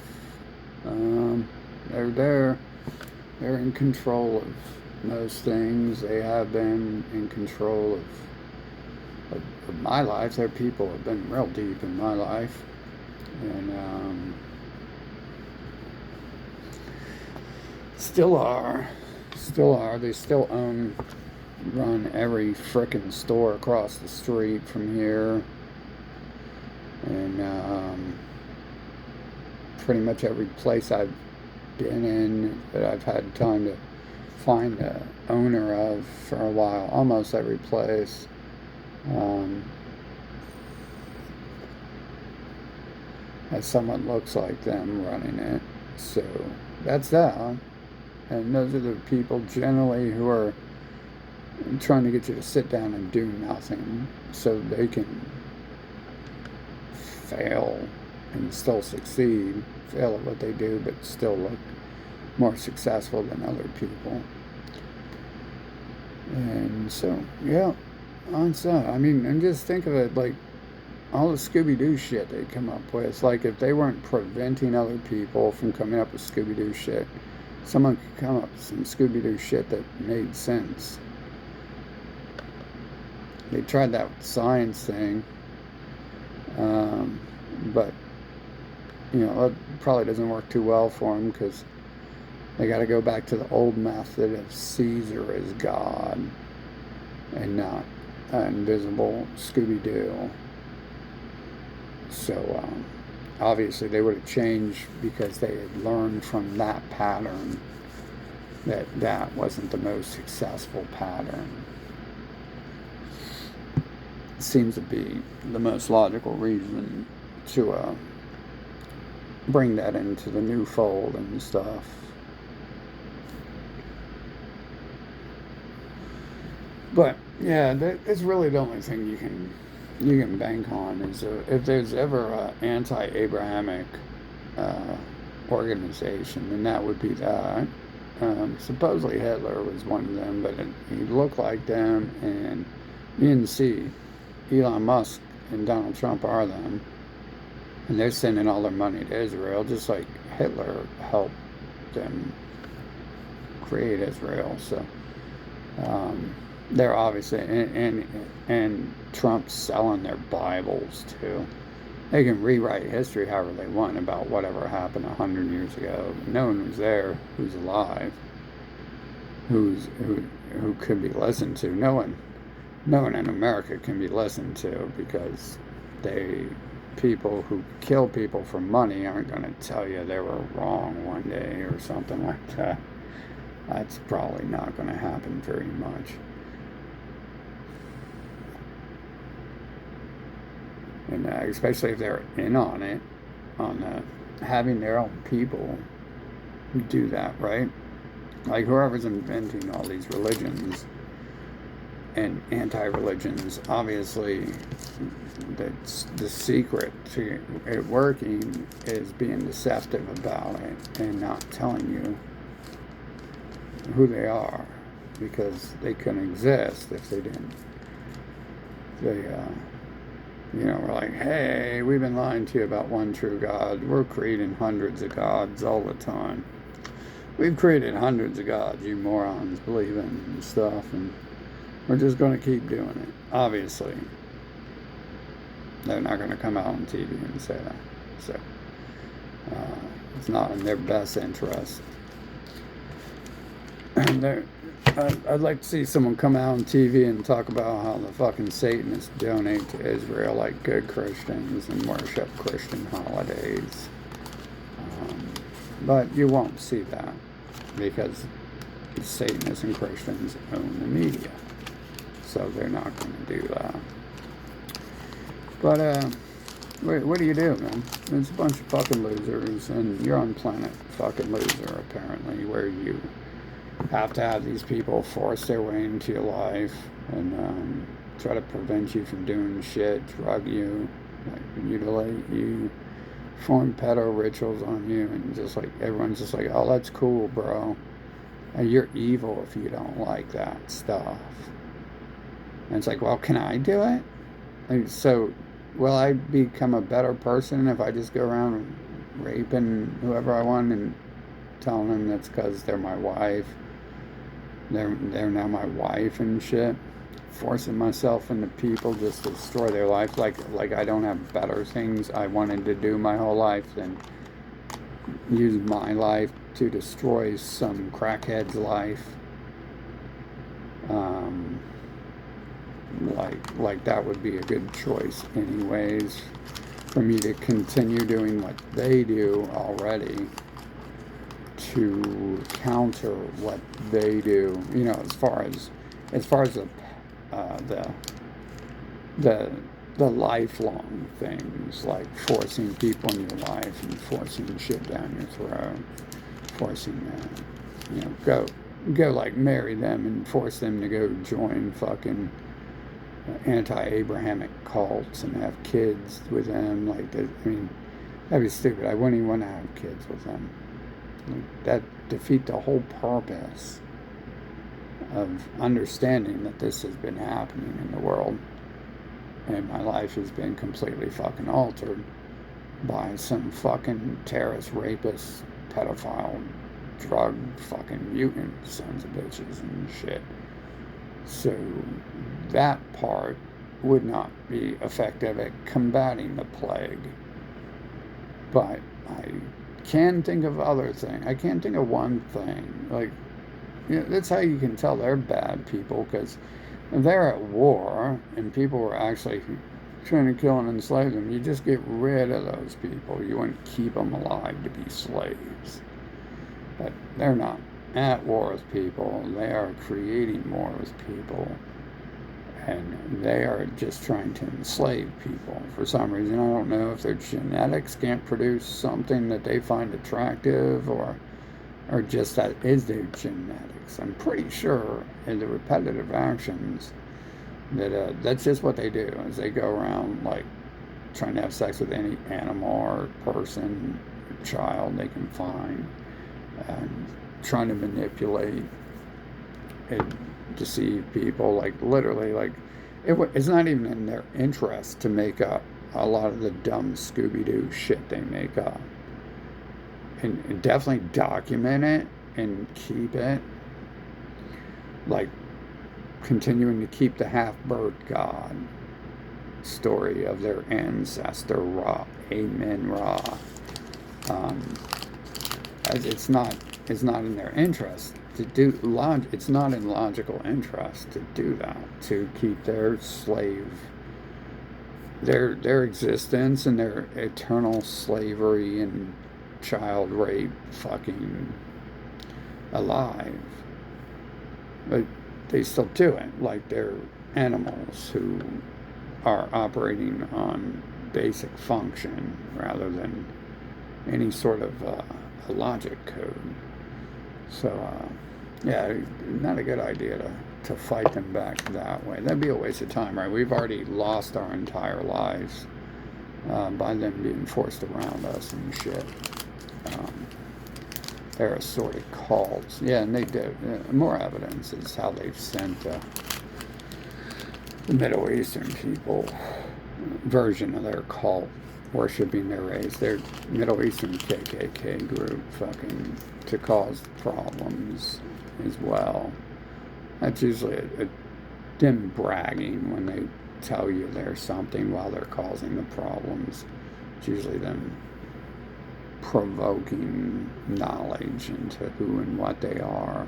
They're in control of most things. They have been in control of my life. Their people have been real deep in my life, and still are. They still run every frickin' store across the street from here, and pretty much every place I've been in that I've had time to find the owner of for a while. Almost every place. As someone looks like them running it. So that's that. And those are the people generally who are trying to get you to sit down and do nothing so they can fail and still succeed, fail at what they do, but still look more successful than other people. And so, yeah, on that. I mean, and just think of it like all the Scooby-Doo shit they come up with. Like, if they weren't preventing other people from coming up with Scooby-Doo shit, someone could come up with some Scooby-Doo shit that made sense. They tried that with the science thing, but, you know, it probably doesn't work too well for them because they got to go back to the old method of Caesar as God and not invisible Scooby-Doo. So obviously they would have changed because they had learned from that pattern that wasn't the most successful pattern. It seems to be the most logical reason to bring that into the new fold and stuff. But yeah, it's really the only thing you can bank on is if there's ever an anti-Abrahamic organization, then that would be that. Supposedly Hitler was one of them, but he looked like them, and you didn't see Elon Musk and Donald Trump are them, and they're sending all their money to Israel, just like Hitler helped them create Israel. So they're obviously, and Trump's selling their Bibles too. They can rewrite history however they want about whatever happened 100 years ago. No one was there who's alive, who could be listened to. No one in America can be listened to because people who kill people for money aren't going to tell you they were wrong one day or something like that. That's probably not going to happen very much. And especially if they're in on it, on having their own people do that, right? Like whoever's inventing all these religions and anti-religions, obviously that's the secret to it working is being deceptive about it and not telling you who they are, because they couldn't exist if they didn't. We're like, hey, we've been lying to you about one true God. We're creating hundreds of gods all the time. We've created hundreds of gods, you morons believe in and stuff, and we're just going to keep doing it, obviously. They're not going to come out on TV and say that. So it's not in their best interest. And I'd like to see someone come out on TV and talk about how the fucking Satanists donate to Israel like good Christians and worship Christian holidays. But you won't see that because Satanists and Christians own the media. So they're not going to do that. But, what do you do, man? It's a bunch of fucking losers, and you're on planet fucking loser, apparently, where you have to have these people force their way into your life and try to prevent you from doing shit, drug you, like, mutilate you, form pedo rituals on you, and just like, everyone's just like, oh, that's cool, bro. And you're evil if you don't like that stuff. And it's like, well, can I do it? Like, so, will I become a better person if I just go around raping whoever I want and telling them that's because they're my wife? They're now my wife and shit. Forcing myself into people just to destroy their life. Like I don't have better things I wanted to do my whole life than use my life to destroy some crackhead's life. Like that would be a good choice anyways for me to continue doing what they do already to counter what they do, you know, as far as the lifelong things like forcing people in your life and forcing shit down your throat, forcing you know, go like marry them and force them to go join fucking anti-Abrahamic cults and have kids with them. Like, I mean, that'd be stupid. I wouldn't even want to have kids with them. Like, that defeat the whole purpose of understanding that this has been happening in the world, and my life has been completely fucking altered by some fucking terrorist, rapist, pedophile, drug fucking mutant sons of bitches and shit. So that part would not be effective at combating the plague. But I can think of other things. I can't think of one thing. Like, you know, that's how you can tell they're bad people, because if they're at war and people were actually trying to kill and enslave them, you just get rid of those people. You wouldn't keep them alive to be slaves. But they're not at war with people. They are creating war with people. And they are just trying to enslave people for some reason. I don't know if their genetics can't produce something that they find attractive, or just that is their genetics. I'm pretty sure in the repetitive actions that that's just what they do, is they go around like trying to have sex with any animal or person, or child they can find, and trying to manipulate and deceive people. Like, literally, like, it's not even in their interest to make up a lot of the dumb Scooby-Doo shit they make up, and definitely document it and keep it, like continuing to keep the half-bird god story of their ancestor Ra, Amen Ra. It's not in their interest to do. It's not in logical interest to do that, to keep their slave, their existence and their eternal slavery and child rape fucking alive. But they still do it like they're animals who are operating on basic function rather than any sort of a logic code. So, yeah, not a good idea to fight them back that way. That'd be a waste of time, right? We've already lost our entire lives by them being forced around us and shit. They're a sort of cults. Yeah, and they do. More evidence is how they've sent the Middle Eastern people version of their cult, worshipping their race, their Middle Eastern KKK group, fucking to cause problems as well. That's usually them bragging when they tell you they're something while they're causing the problems. It's usually them provoking knowledge into who and what they are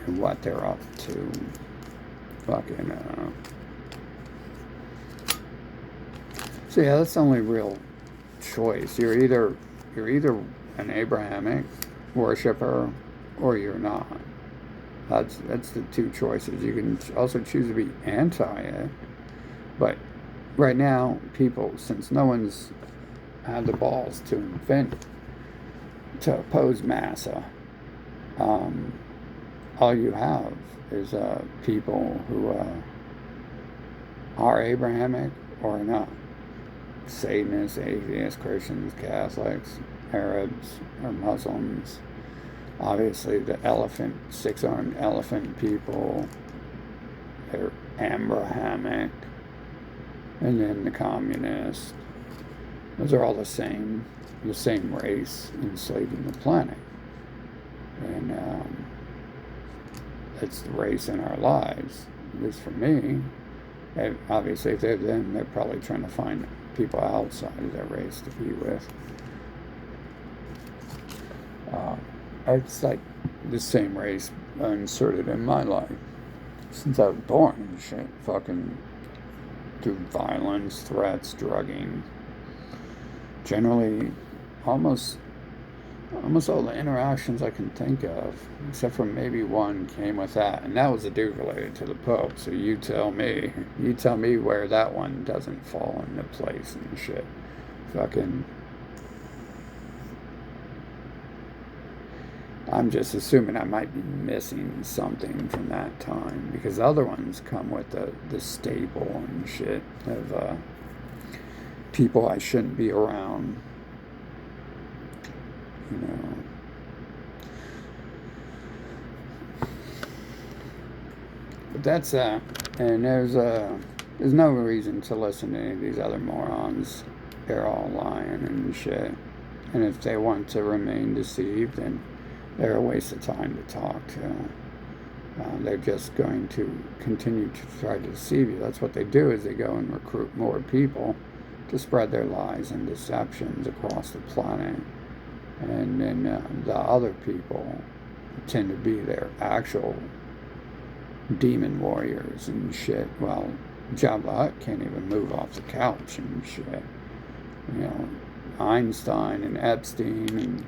and what they're up to. Fucking, so yeah, that's the only real choice. You're either an Abrahamic worshiper or you're not. That's the two choices. You can also choose to be anti it, but right now, people, since no one's had the balls to oppose massa, all you have is people who are Abrahamic or not. Satanists, atheists, Christians, Catholics, Arabs, or Muslims. Obviously, the six-armed elephant people, they're Abrahamic. And then the communists. Those are all the same race enslaving the planet. And it's the race in our lives, at least for me. Obviously, if they're them, they're probably trying to find people outside of their race to be with. It's like the same race inserted in my life since I was born and shit. Fucking through violence, threats, drugging. Generally, almost all the interactions I can think of, except for maybe one, came with that, and that was a dude related to the Pope. So you tell me where that one doesn't fall into place and shit. Fucking, I'm just assuming I might be missing something from that time, because the other ones come with the staple and shit of people I shouldn't be around. You know. But that's and there's no reason to listen to any of these other morons. They're all lying and shit. And if they want to remain deceived, then they're a waste of time to talk to. They're just going to continue to try to deceive you. That's what they do, is they go and recruit more people to spread their lies and deceptions across the planet. And then the other people tend to be their actual demon warriors and shit. Well, Jabba the Hutt can't even move off the couch and shit. You know, Einstein and Epstein and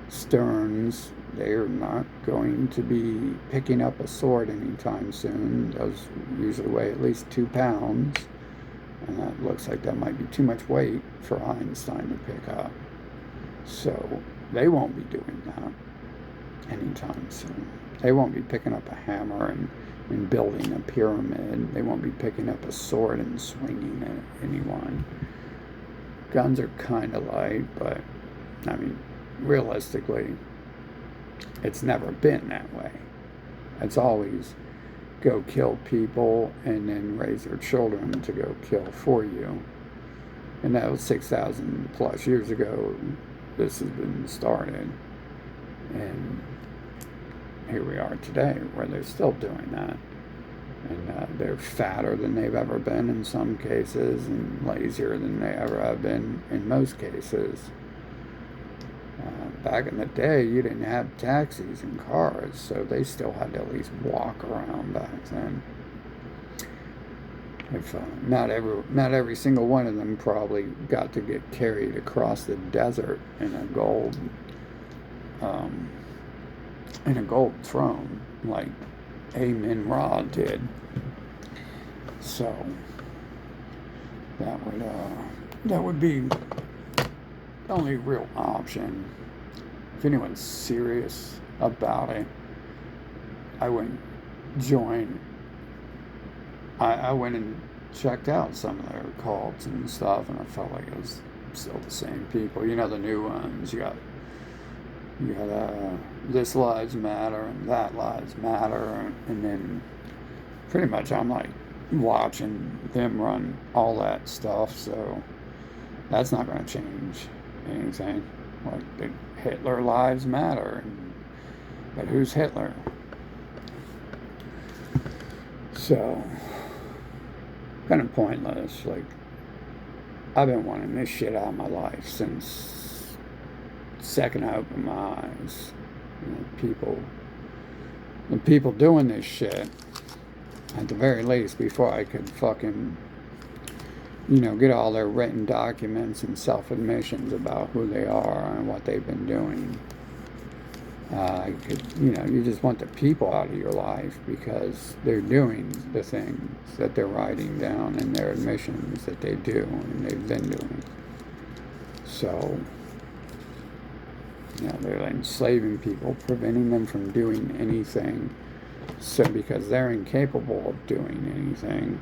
Stearns, they're not going to be picking up a sword anytime soon. Those usually weigh at least 2 pounds. And that looks like that might be too much weight for Einstein to pick up. So they won't be doing that anytime soon. They won't be picking up a hammer and building a pyramid. They won't be picking up a sword and swinging at anyone. Guns are kind of light, but, I mean, realistically, it's never been that way. It's always go kill people and then raise their children to go kill for you. And that was 6,000 plus years ago. This has been started. And here we are today, where they're still doing that. And they're fatter than they've ever been in some cases, and lazier than they ever have been in most cases. Back in the day, you didn't have taxis and cars, so they still had to at least walk around back then. If not every single one of them probably got to get carried across the desert in a gold throne like Amen-Ra did. So that would be the only real option. If anyone's serious about it, I wouldn't join. I went and checked out some of their cults and stuff, and I felt like it was still the same people. You know, the new ones. You got this lives matter and that lives matter, and then pretty much I'm like watching them run all that stuff, so that's not going to change anything. Like the Hitler lives matter, but who's Hitler? So kind of pointless. Like, I've been wanting this shit out of my life since the second I opened my eyes. You know, the people doing this shit, at the very least, before I could fucking, get all their written documents and self-admissions about who they are and what they've been doing. You just want the people out of your life because they're doing the things that they're writing down in their admissions that they do and they've been doing. So, they're enslaving people, preventing them from doing anything. So because they're incapable of doing anything,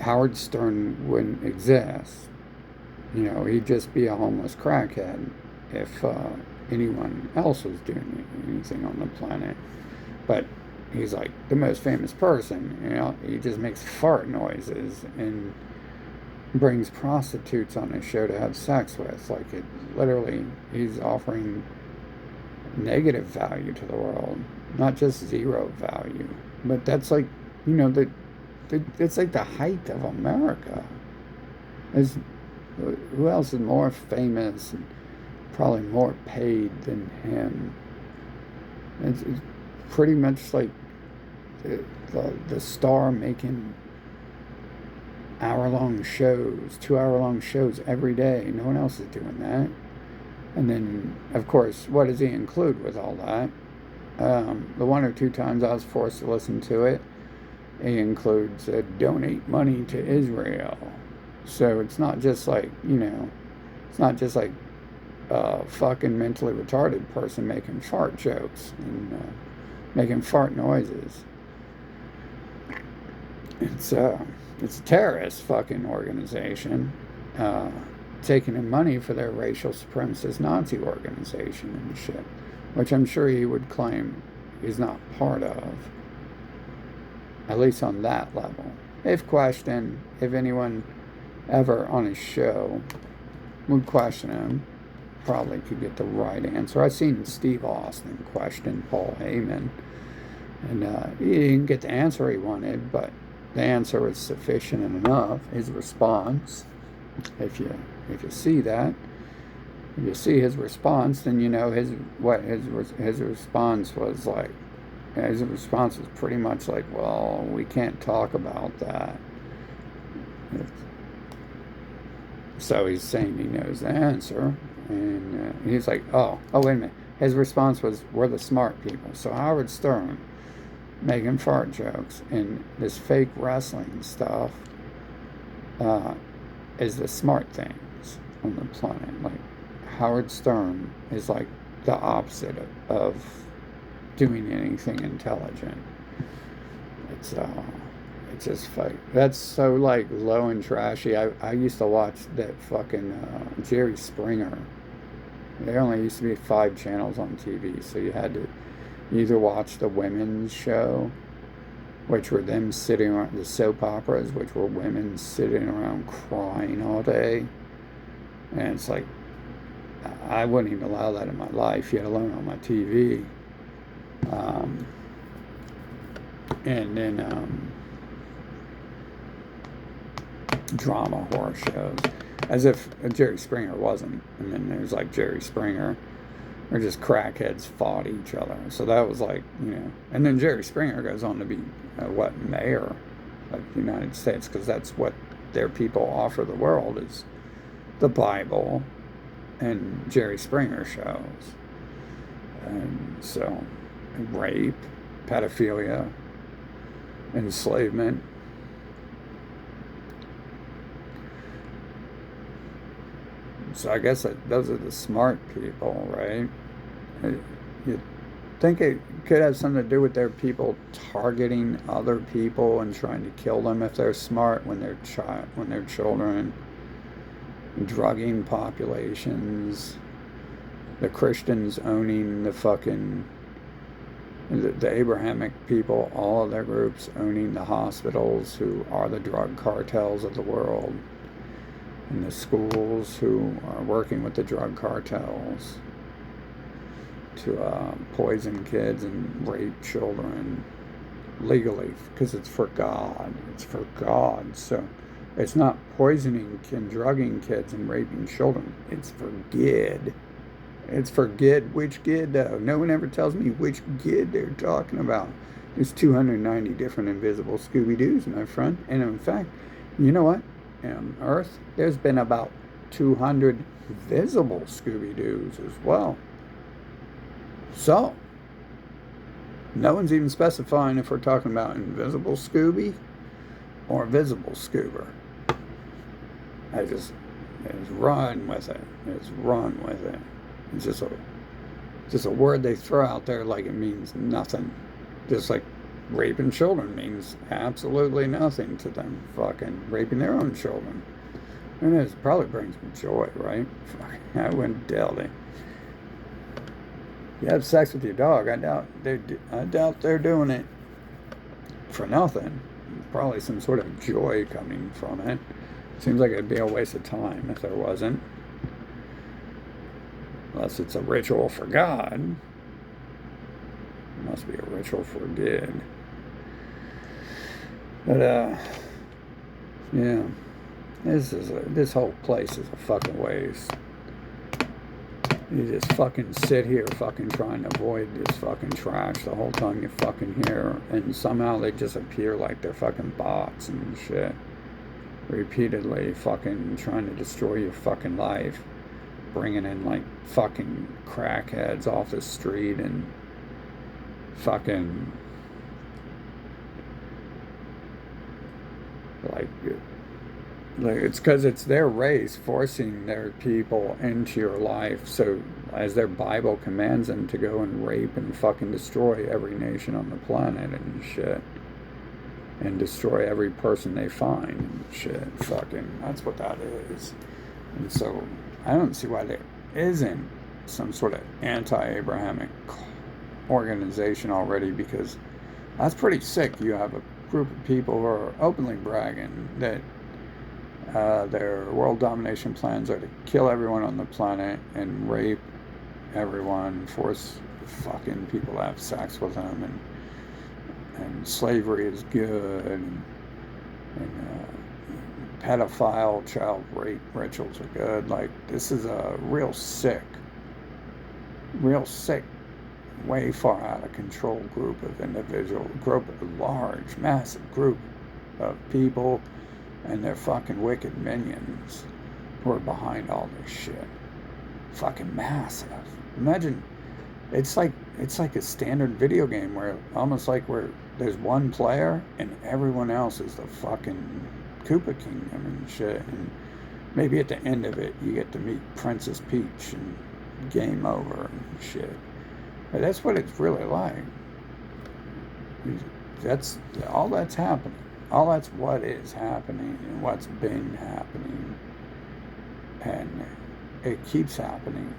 Howard Stern wouldn't exist. He'd just be a homeless crackhead if anyone else was doing anything on the planet. But he's like the most famous person. He just makes fart noises and brings prostitutes on his show to have sex with. Like, it literally, he's offering negative value to the world, not just zero value. But that's like, it's like the height of America. Who else is more famous and probably more paid than him? It's pretty much like the star making hour-long shows, 2-hour-long shows every day. No one else is doing that. And then, of course, what does he include with all that? The one or two times I was forced to listen to it, he includes donate money to Israel. So it's not just like, it's not just like a fucking mentally retarded person making fart jokes and making fart noises. It's a terrorist fucking organization taking in money for their racial supremacist Nazi organization and shit, which I'm sure he would claim he's not part of, at least on that level. If anyone ever on his show would question him, probably could get the right answer. I've seen Steve Austin question Paul Heyman, and he didn't get the answer he wanted, but the answer was sufficient enough. His response, if you see that, if you see his response, then his response was like. His response was pretty much like, well, we can't talk about that. So he's saying he knows the answer. And he's like, oh, wait a minute. His response was, we're the smart people. So Howard Stern making fart jokes and this fake wrestling stuff is the smart things on the planet. Like, Howard Stern is like the opposite of doing anything intelligent. It's just fake. That's so like low and trashy. I used to watch that fucking Jerry Springer. There only used to be 5 channels on TV, so you had to either watch the women's show, which were them sitting around, the soap operas, which were women sitting around crying all day. And it's like, I wouldn't even allow that in my life, yet alone on my TV. And then drama horror shows, as if Jerry Springer wasn't. And then there's like Jerry Springer, or just crackheads fought each other. So that was like, and then Jerry Springer goes on to be mayor of the United States, because that's what their people offer the world, is the Bible and Jerry Springer shows. And so, rape, pedophilia, enslavement. So I guess those are the smart people, right? You think it could have something to do with their people targeting other people and trying to kill them if they're smart when they're children, drugging populations, the Christians owning the Abrahamic people, all of their groups owning the hospitals, who are the drug cartels of the world, and the schools who are working with the drug cartels to poison kids and rape children. legally, because it's for God. It's for God. So it's not poisoning and drugging kids and raping children. It's for good. It's for good. Which good, though? No one ever tells me which good they're talking about. There's 290 different invisible Scooby-Doos, my friend. And in fact, you know what? On Earth, there's been about 200 visible Scooby-Doos as well. So, no one's even specifying if we're talking about invisible Scooby or visible Scoober. I just run with it. Just run with it. It's just a word they throw out there like it means nothing. Just like raping children means absolutely nothing to them. Fucking raping their own children. And it probably brings me joy, right? Fucking, I wouldn't doubt it. You have sex with your dog, I doubt they're doing it for nothing. Probably some sort of joy coming from it. Seems like it'd be a waste of time if there wasn't. Unless it's a ritual for God. It must be a ritual for good. But, yeah. This whole place is a fucking waste. You just fucking sit here fucking trying to avoid this fucking trash the whole time you're fucking here. And somehow they just appear like they're fucking bots and shit. Repeatedly fucking trying to destroy your fucking life. Bringing in like fucking crackheads off the street and fucking like it's because it's their race forcing their people into your life, so as their Bible commands them to go and rape and fucking destroy every nation on the planet and shit, and destroy every person they find and shit. Fucking, that's what that is. And so I don't see why there isn't some sort of anti-Abrahamic organization already, because that's pretty sick. You have a group of people who are openly bragging that their world domination plans are to kill everyone on the planet and rape everyone, force fucking people to have sex with them, and slavery is good, and pedophile child rape rituals are good. Like, this is a real sick, way far out of control group of individuals, large, massive group of people and their fucking wicked minions who are behind all this shit. Fucking massive. Imagine, it's like a standard video game where there's one player and everyone else is the fucking Koopa Kingdom and shit, and maybe at the end of it you get to meet Princess Peach and game over and shit. But that's what it's really like. That's all that's happening. All that's what is happening and what's been happening, and it keeps happening.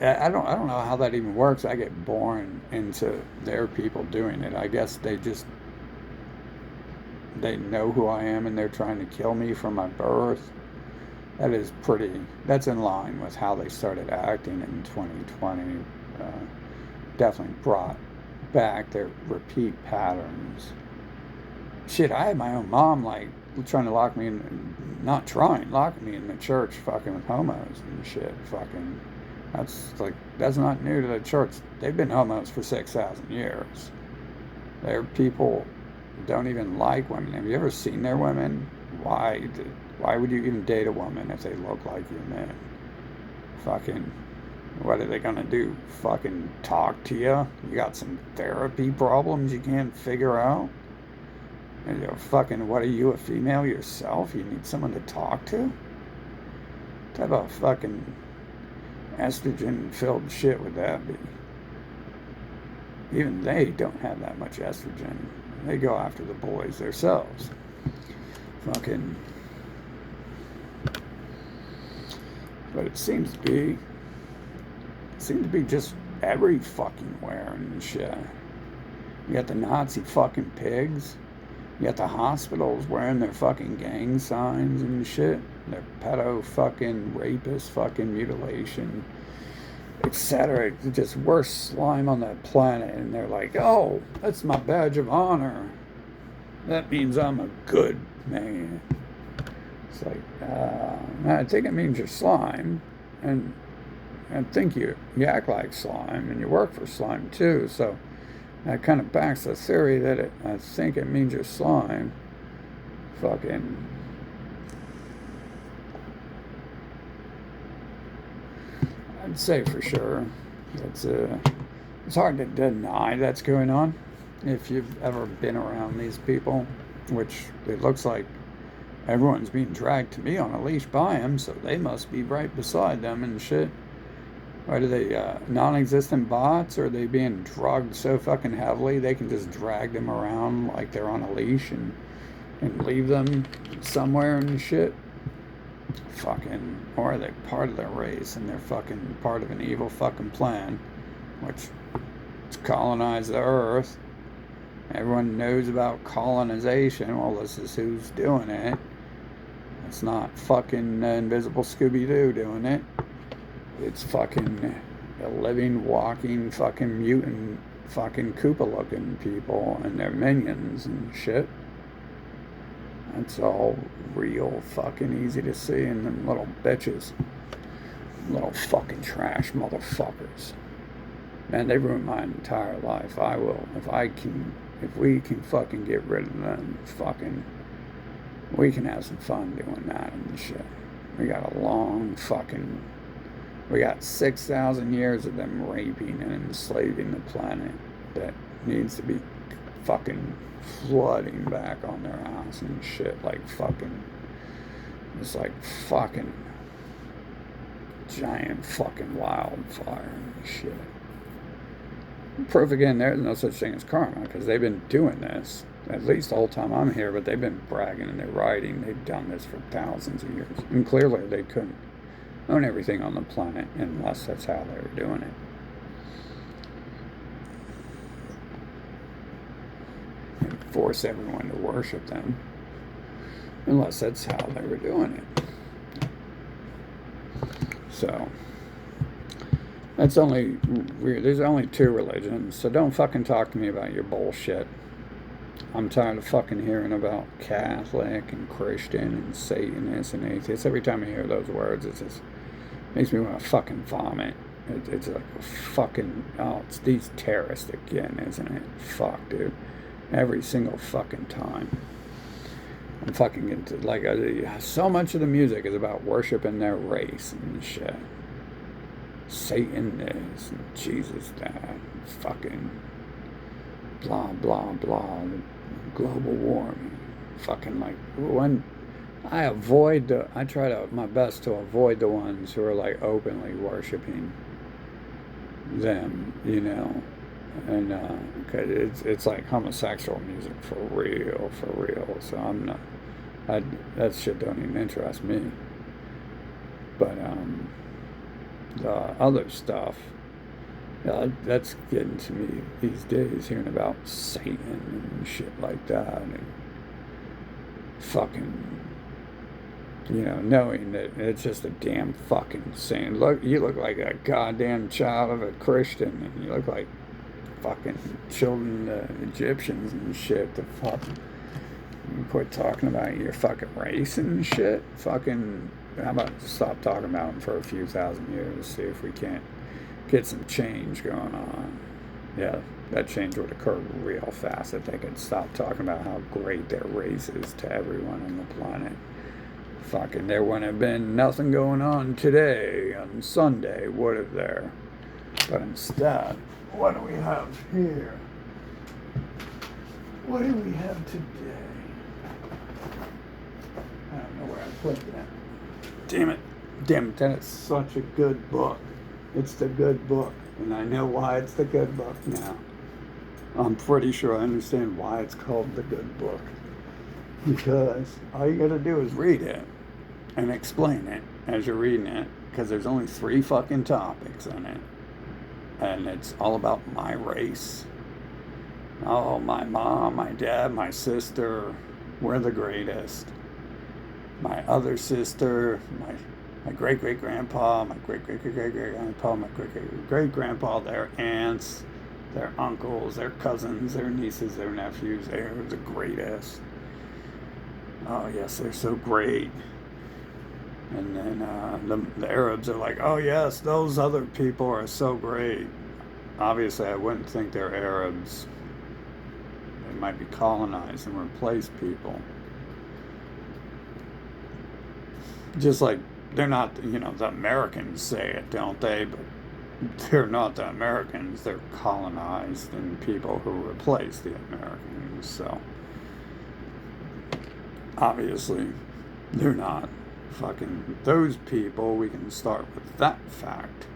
I don't know how that even works. I get born into their people doing it. I guess they know who I am and they're trying to kill me from my birth. That's in line with how they started acting in 2020. Definitely brought back their repeat patterns. Shit, I had my own mom like trying to lock me in, locking me in the church fucking with homos and shit. Fucking, that's not new to the church. They've been homos for 6,000 years. Their people don't even like women. Have you ever seen their women? Why would you even date a woman if they look like your man? Fucking, what are they gonna do? Fucking talk to you? You got some therapy problems you can't figure out? And fucking, what are you, a female yourself? You need someone to talk to? What type of fucking estrogen-filled shit would that be? Even they don't have that much estrogen. They go after the boys themselves. Fucking. But it seems to be just every fucking where and shit. You got the Nazi fucking pigs. You got the hospitals wearing their fucking gang signs and shit. Their pedo fucking rapist fucking mutilation etc. Just worst slime on the planet, and they're like, oh, that's my badge of honor. That means I'm a good man. It's like, I think it means you're slime, and I think you act like slime, and you work for slime too. So that kind of backs the theory that I think it means you're slime. Fucking. I'd say for sure. It's hard to deny that's going on if you've ever been around these people, which it looks like everyone's being dragged to me on a leash by them, so they must be right beside them and shit. Are they non-existent bots, or are they being drugged so fucking heavily they can just drag them around like they're on a leash and leave them somewhere and shit? Fucking, or are they part of their race and they're fucking part of an evil fucking plan, which is colonize the earth? Everyone knows about colonization. Well, this is who's doing it. It's not fucking invisible Scooby-Doo doing it. It's fucking a living, walking, fucking mutant, fucking Koopa-looking people and their minions and shit. It's all real fucking easy to see in them little bitches. Little fucking trash motherfuckers. Man, they ruined my entire life. I will. If we can fucking get rid of them, fucking, we can have some fun doing that and shit. We got 6,000 years of them raping and enslaving the planet that needs to be fucking flooding back on their ass and shit, like fucking, it's like fucking giant fucking wildfire and shit. Proof again, there's no such thing as karma, because they've been doing this at least the whole time I'm here, but they've been bragging and they're writing, they've done this for thousands of years, and clearly they couldn't own everything on the planet unless that's how they were doing it. And force everyone to worship them unless that's how they were doing it. So there's only 2 religions, so don't fucking talk to me about your bullshit. I'm tired of fucking hearing about Catholic and Christian and Satanist and atheist. Every time I hear those words, it just makes me want to fucking vomit. It's like a fucking, it's these terrorists again, isn't it? Fuck, dude. Every single fucking time. I'm fucking into, like, so much of the music is about worshiping their race and shit. Satan this and Jesus that. Fucking blah, blah, blah. Global warming. Fucking, like, when I try my best to avoid the ones who are, like, openly worshiping them, you know. And cause it's like homosexual music for real. So I'm not. That shit don't even interest me. But the other stuff, that's getting to me these days. Hearing about Satan and shit like that, and fucking, you know, knowing that it's just a damn fucking sin. Look, you look like a goddamn child of a Christian, and you look like fucking children of Egyptians and shit. The fuck, you quit talking about your fucking race and shit. Fucking, how about stop talking about them for a few thousand years, see if we can't get some change going on. Yeah, that change would occur real fast if they could stop talking about how great their race is to everyone on the planet. Fucking, there wouldn't have been nothing going on today on Sunday, would have there? But instead, what do we have here? What do we have today? I don't know where I put that. Damn it, that is such a good book. It's the good book, and I know why it's the good book now. I'm pretty sure I understand why it's called the good book. Because all you gotta do is read it and explain it as you're reading it, because there's only 3 fucking topics in it. And it's all about my race. Oh, my mom, my dad, my sister, we're the greatest. My other sister, my great-great-grandpa, my great-great-great-great-grandpa, my great-great-great-grandpa, their aunts, their uncles, their cousins, their nieces, their nephews. They're the greatest. Oh, yes, they're so great. And then the Arabs are like, oh, yes, those other people are so great. Obviously, I wouldn't think they're Arabs. They might be colonized and replace people. Just like they're not, the Americans say it, don't they? But they're not the Americans. They're colonized and people who replace the Americans. So obviously, they're not fucking those people. We can start with that fact,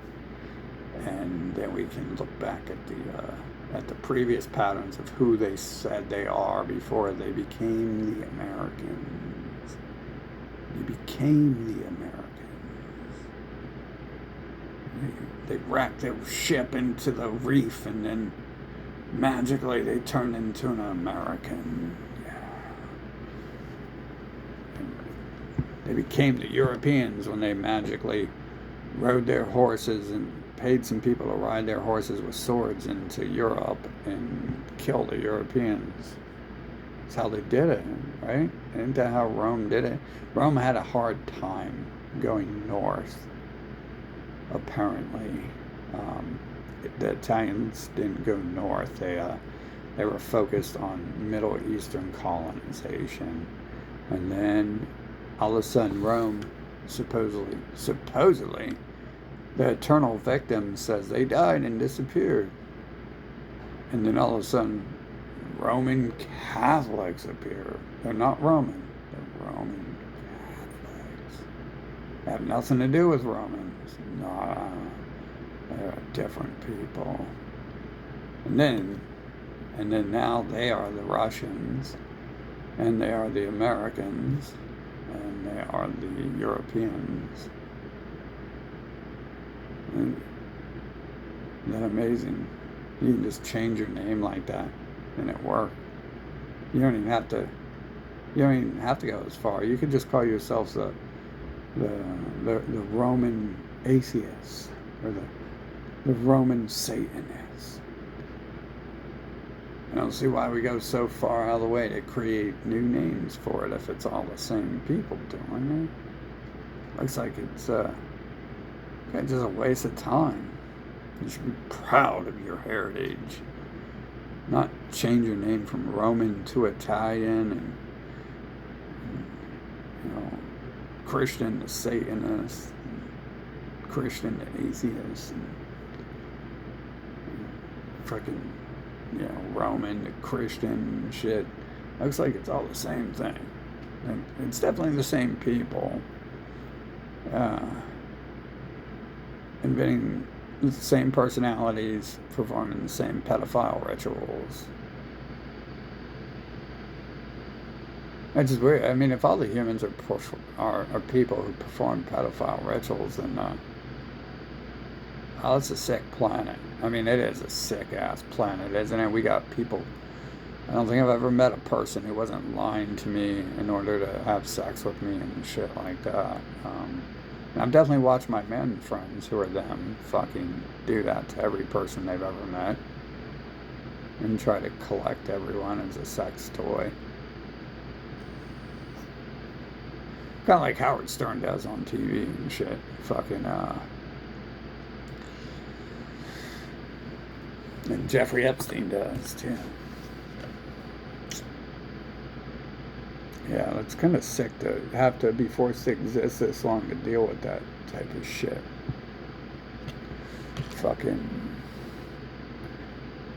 and then we can look back at the previous patterns of who they said they are before they became the Americans. They became the Americans. They wrecked their ship into the reef, and then magically they turned into an American. They became the Europeans when they magically rode their horses and paid some people to ride their horses with swords into Europe and kill the Europeans. That's how they did it, right? Isn't that how Rome did it? Rome had a hard time going north, apparently. The Italians didn't go north. They were focused on Middle Eastern colonization. And then all of a sudden Rome, supposedly, the eternal victim says they died and disappeared. And then all of a sudden, Roman Catholics appear. They're not Roman. They're Roman Catholics. They have nothing to do with Romans. Nah, they're different people. And then now they are the Russians, and they are the Americans, and they are the Europeans. Isn't that amazing? You can just change your name like that, and it works. You don't even have to go as far. You could just call yourselves the Roman atheists, or the Roman Satanists. I don't see why we go so far out of the way to create new names for it if it's all the same people doing it. Looks like it's just a waste of time. You should be proud of your heritage. Not change your name from Roman to Italian and Christian to Satanist, and Christian to atheist, and freaking, Roman to Christian and shit. Looks like it's all the same thing. And it's definitely the same people. Inventing the same personalities, performing the same pedophile rituals. It's just weird. I mean, if all the humans are people who perform pedophile rituals, then it's a sick planet. I mean, it is a sick-ass planet, isn't it? We got people... I don't think I've ever met a person who wasn't lying to me in order to have sex with me and shit like that. I've definitely watched my men friends who are them fucking do that to every person they've ever met and try to collect everyone as a sex toy. Kind of like Howard Stern does on TV and shit. Fucking, and Jeffrey Epstein does, too. Yeah, it's kind of sick to have to be forced to exist this long to deal with that type of shit. Fucking...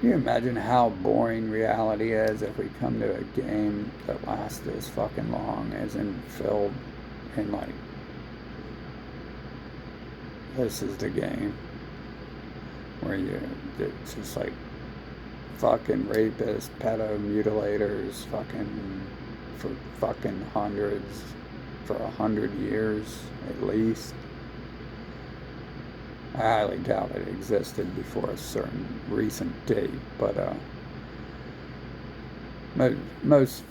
Can you imagine how boring reality is if we come to a game that lasts this fucking long, isn't filled in, like, this is the game where it's just like fucking rapists, pedo mutilators, for fucking hundreds, for 100 years at least. I highly doubt it existed before a certain recent date, but most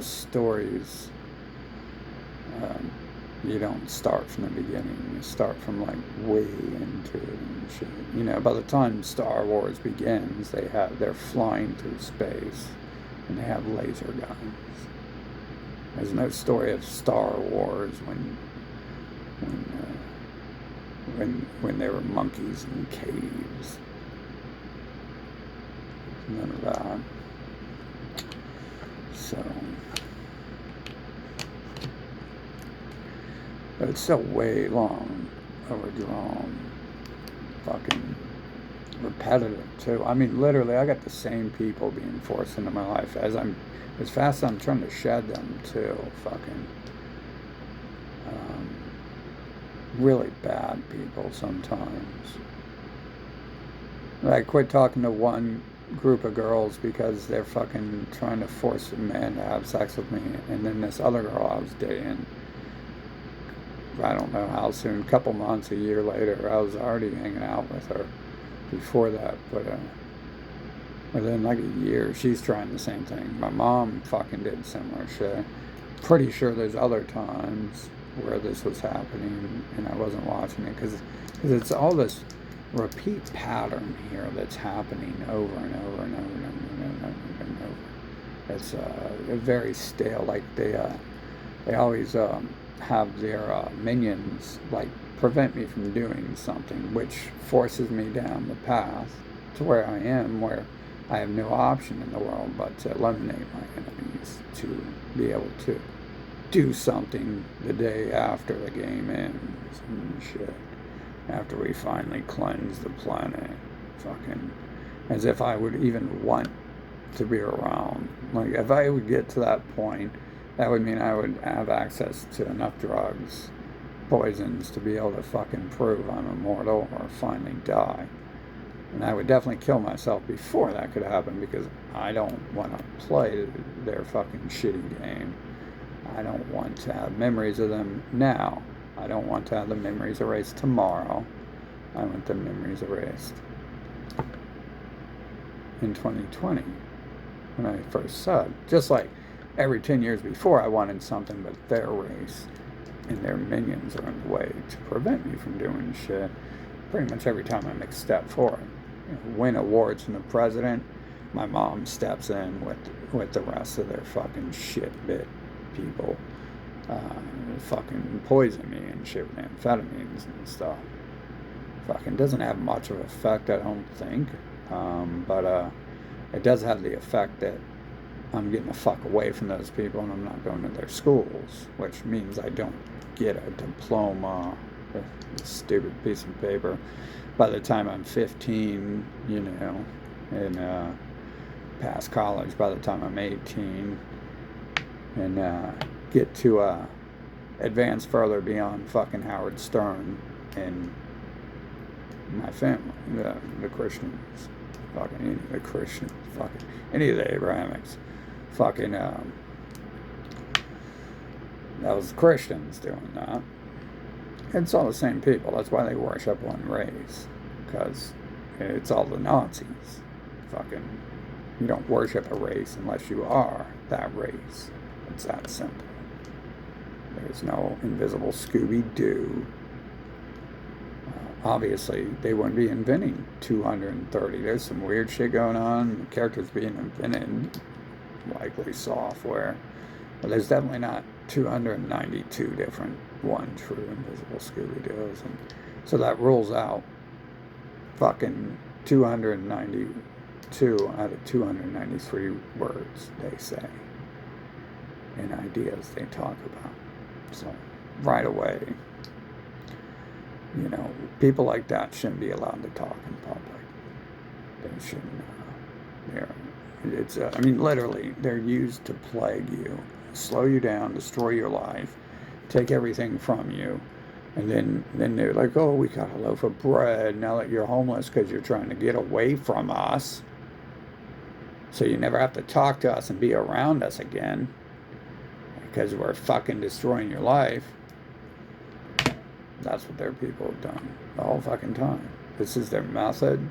stories You don't start from the beginning. You start from like way into it and shit. You know, by the time Star Wars begins, they're flying through space and they have laser guns. There's no story of Star Wars when there were monkeys in caves. None of that. So, but it's still way long, overdrawn, fucking repetitive too. I mean, literally, I got the same people being forced into my life as fast as I'm trying to shed them too. Fucking really bad people sometimes. I quit talking to one group of girls because they're fucking trying to force a man to have sex with me, and then this other girl I was dating, I don't know how soon, a couple months, a year later, I was already hanging out with her before that, but within like a year, she's trying the same thing. My mom fucking did similar shit. Pretty sure there's other times where this was happening and I wasn't watching it, because it's all this repeat pattern here that's happening over and over and over and over and over and over. It's very stale. Like they always have their minions like prevent me from doing something, which forces me down the path to where I am, where I have no option in the world but to eliminate my enemies, to be able to do something the day after the game ends and shit. After we finally cleanse the planet. Fucking as if I would even want to be around. Like, if I would get to that point, that would mean I would have access to enough drugs, poisons, to be able to fucking prove I'm immortal or finally die. And I would definitely kill myself before that could happen, because I don't want to play their fucking shitty game. I don't want to have memories of them now. I don't want to have the memories erased tomorrow. I want the memories erased in 2020, when I first said, just like every 10 years before, I wanted something but their race and their minions are in the way to prevent me from doing shit. Pretty much every time I make a step forward. Win awards from the president, my mom steps in with the rest of their fucking shit-bit people. Fucking poison me and shit with amphetamines and stuff. Fucking doesn't have much of an effect, I don't think. But it does have the effect that I'm getting the fuck away from those people and I'm not going to their schools, which means I don't get a diploma, a stupid piece of paper, by the time I'm 15, you know, and past college by the time I'm 18, and get to advance further beyond fucking Howard Stern and my family, the Christians, fucking any of the Christians, fucking any of the Abrahamics, fucking that was Christians doing that. It's all the same people. That's why they worship one race, because it's all the Nazis. Fucking, you don't worship a race unless you are that race. It's that simple. There's no invisible Scooby-Doo. Obviously, they wouldn't be inventing 230. There's some weird shit going on. Characters being invented, likely software. But there's definitely not 292 different one true invisible Scooby-Doos. And so that rules out fucking 292 out of 293 words they say and ideas they talk about. So right away, you know, people like that shouldn't be allowed to talk in public. They shouldn't. I mean, literally, they're used to plague you, slow you down, destroy your life, take everything from you, and then they're like, oh, we got a loaf of bread now that you're homeless because you're trying to get away from us, so you never have to talk to us and be around us again because we're fucking destroying your life. That's what their people have done the whole fucking time. This is their method.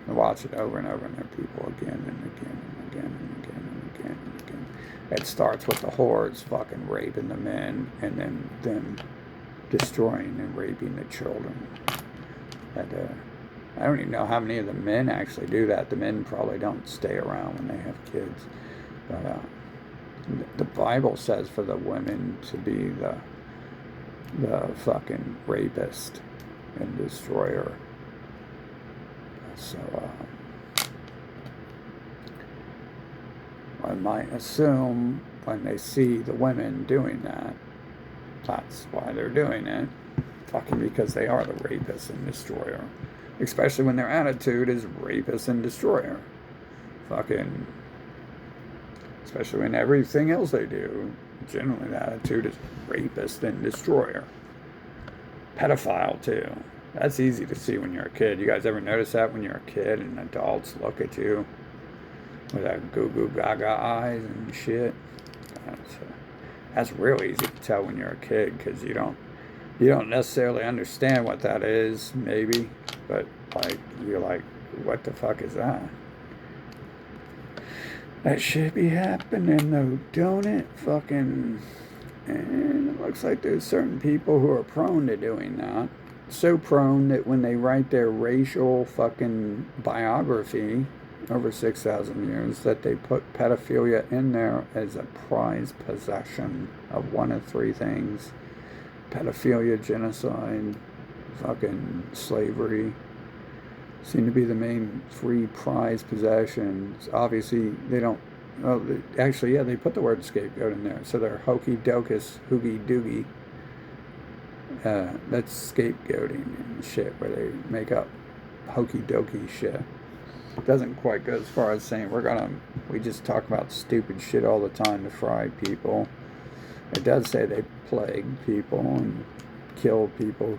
They watch it over and over, and their people again and again and again and again and again and again. It starts with the whores fucking raping the men, and then them destroying and raping the children. That, I don't even know how many of the men actually do that. The men probably don't stay around when they have kids. But the Bible says for the women to be the fucking rapist and destroyer. So I might assume when they see the women doing that, that's why they're doing it. Fucking because they are the rapist and destroyer. Especially when their attitude is rapist and destroyer. Fucking, especially when everything else they do, generally the attitude is rapist and destroyer. Pedophile too. That's easy to see when you're a kid. You guys ever notice that when you're a kid and adults look at you with that goo goo gaga eyes and shit? That's real easy to tell when you're a kid, because you don't necessarily understand what that is, maybe, but like you're like, what the fuck is that? That should be happening though, don't it? Fucking, and it looks like there's certain people who are prone to doing that. So prone that when they write their racial fucking biography over 6,000 years, that they put pedophilia in there as a prized possession of one of three things: pedophilia, genocide, fucking slavery. Seem to be the main three prized possessions. Obviously, they don't. Well, actually, yeah, they put the word scapegoat in there. So they're hokey docus, hoogie doogie. That's scapegoating and shit, where they make up hokey dokey shit. It doesn't quite go as far as saying we just talk about stupid shit all the time to fry people. It does say they plague people and kill people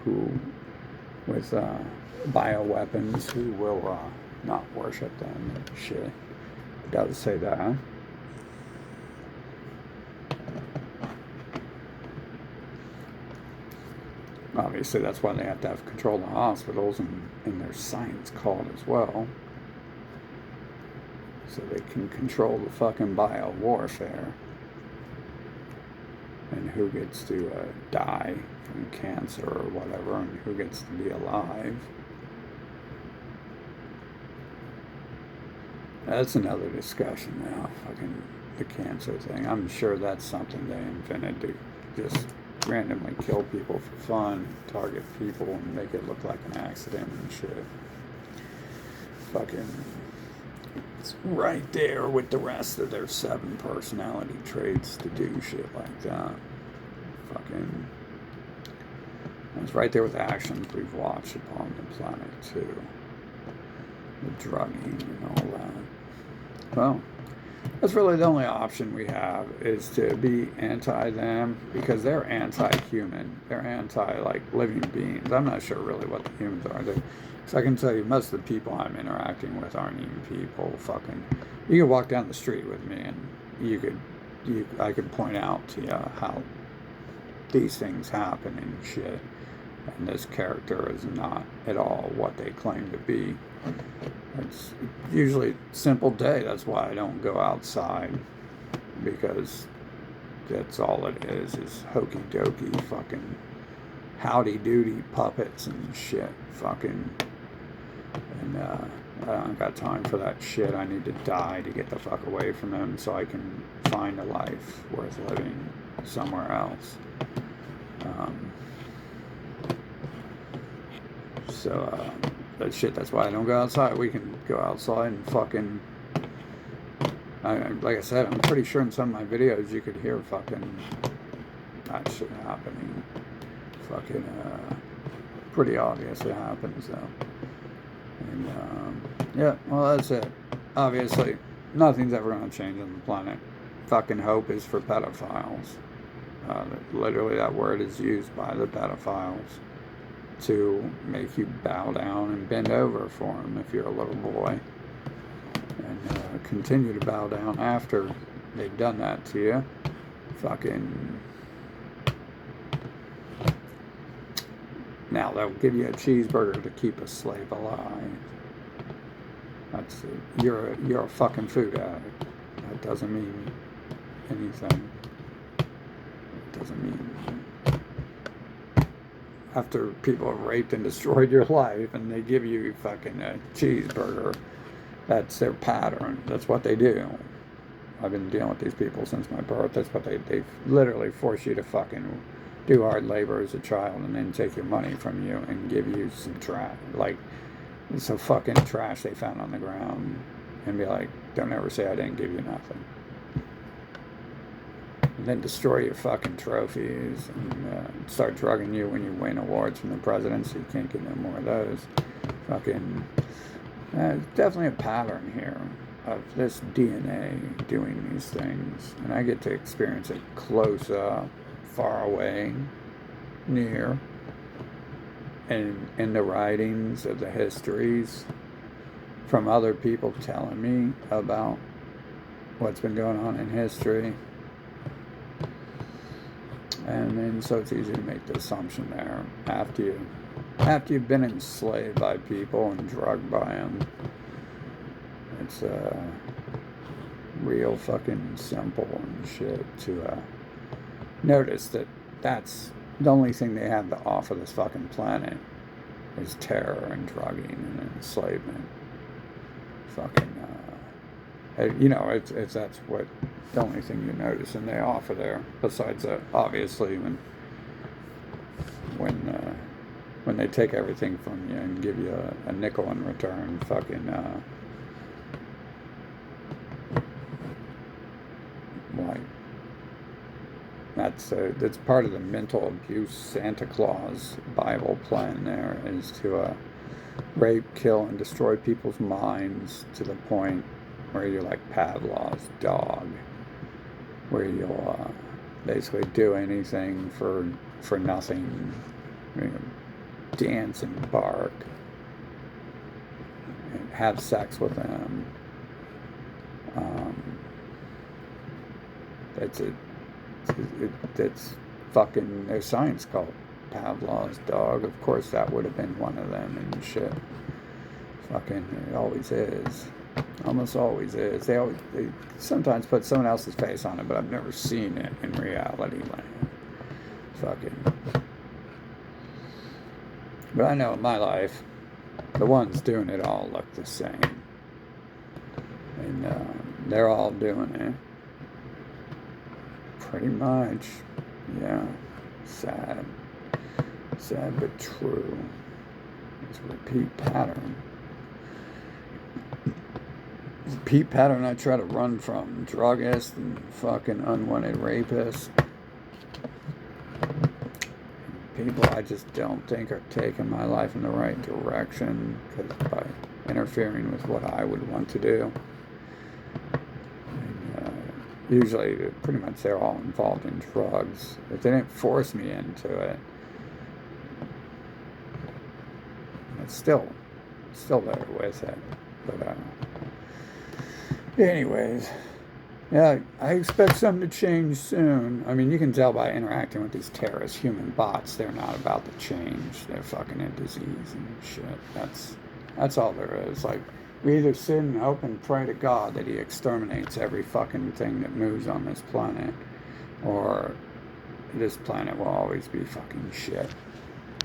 with bioweapons who will not worship them and shit. It does say that. Obviously, that's why they have to have control of the hospitals, and there's science called as well. So they can control the fucking bio warfare. And who gets to die from cancer or whatever, and who gets to be alive. That's another discussion now, fucking the cancer thing. I'm sure that's something they invented to just randomly kill people for fun, target people and make it look like an accident and shit. Fucking, it's right there with the rest of their 7 personality traits to do shit like that. Fucking, it's right there with the actions we've watched upon the planet too. The drugging and all that. Well, that's really the only option we have, is to be anti them, because they're anti-human. They're anti, like, living beings. I'm not sure really what the humans are. So I can tell you, most of the people I'm interacting with aren't even people. Fucking, you could walk down the street with me and I could point out to you how these things happen and shit. And this character is not at all what they claim to be. It's usually a simple day. That's why I don't go outside, because that's all it is hokey dokey fucking howdy doody puppets and shit. Fucking, and I don't got time for that shit. I need to die to get the fuck away from them so I can find a life worth living somewhere else. But shit, that's why I don't go outside. We can go outside and fucking, like I said, I'm pretty sure in some of my videos you could hear fucking that shit happening. Fucking, pretty obvious it happens though. And, yeah, well, that's it. Obviously, nothing's ever going to change on the planet. Fucking hope is for pedophiles. Literally, that word is used by the pedophiles to make you bow down and bend over for them if you're a little boy, and continue to bow down after they've done that to you. Fucking, now they'll give you a cheeseburger to keep a slave alive. That's it. You're a fucking food addict. That doesn't mean anything. It doesn't mean after people have raped and destroyed your life, and they give you fucking a cheeseburger. That's their pattern. That's what they do. I've been dealing with these people since my birth. That's what they literally force you to fucking do hard labor as a child and then take your money from you and give you some trash. Like, some fucking trash they found on the ground and be like, don't ever say I didn't give you nothing. And then destroy your fucking trophies and start drugging you when you win awards from the presidency. You can't get no more of those. Fucking, definitely a pattern here of this DNA doing these things. And I get to experience it close up, far away, near, and in the writings of the histories from other people telling me about what's been going on in history. And then so it's easy to make the assumption there after you've been enslaved by people and drugged by them. It's real fucking simple and shit to notice that that's the only thing they have to offer this fucking planet is terror and drugging and enslavement. Fucking, it's that's what the only thing you notice and they offer there. Besides, obviously, when they take everything from you and give you a nickel in return, fucking, like, that's part of the mental abuse Santa Claus Bible plan there, is to rape, kill, and destroy people's minds to the point where you're like Pavlov's dog, where you'll basically do anything for nothing, dance and bark, and have sex with them. It's fucking, there's science called Pavlov's dog. Of course that would have been one of them and shit. Fucking, it always is. Almost always is. They sometimes put someone else's face on it, but I've never seen it in reality land. Fucking. But I know in my life, the ones doing it all look the same. And they're all doing it. Pretty much. Yeah. Sad. Sad but true. It's a repeat pattern. Repeat pattern I try to run from. Druggists and fucking unwanted rapists. People I just don't think are taking my life in the right direction, because by interfering with what I would want to do. Usually, pretty much they're all involved in drugs. If they didn't force me into it, it's still there with it. But anyways, yeah, I expect something to change soon. I mean, you can tell by interacting with these terrorist human bots, they're not about to change. They're fucking in disease and shit. That's all there is. Like, we either sit and hope and pray to God that he exterminates every fucking thing that moves on this planet, or this planet will always be fucking shit.